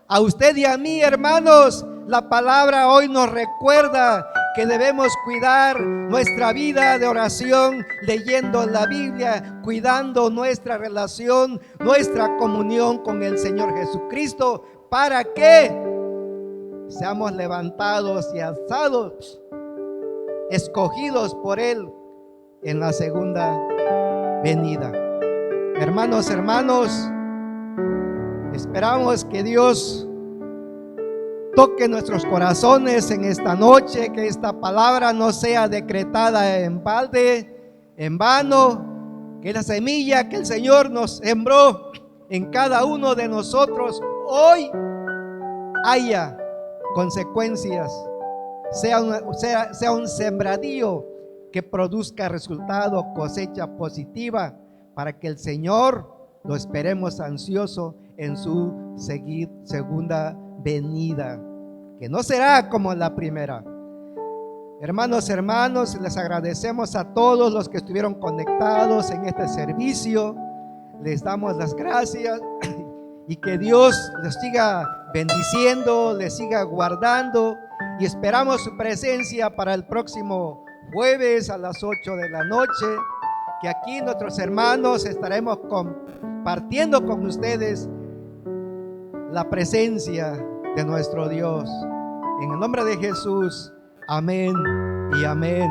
a usted y a mí, hermanos, la palabra hoy nos recuerda que debemos cuidar nuestra vida de oración, leyendo la Biblia, cuidando nuestra relación, nuestra comunión con el Señor Jesucristo, para que seamos levantados y alzados, escogidos por Él en la segunda venida. Hermanos, esperamos que Dios toque nuestros corazones en esta noche, que esta palabra no sea decretada en balde, en vano, que la semilla que el Señor nos sembró en cada uno de nosotros hoy haya consecuencias, sea un sembradío que produzca resultado, cosecha positiva, para que el Señor lo esperemos ansioso en su segunda venida, que no será como la primera. Hermanos, les agradecemos a todos los que estuvieron conectados en este servicio. Les damos las gracias y que Dios les siga bendiciendo, les siga guardando, y esperamos su presencia para el próximo jueves a las 8 de la noche, que aquí nuestros hermanos estaremos compartiendo con ustedes la presencia de nuestro Dios. En el nombre de Jesús, amén y amén.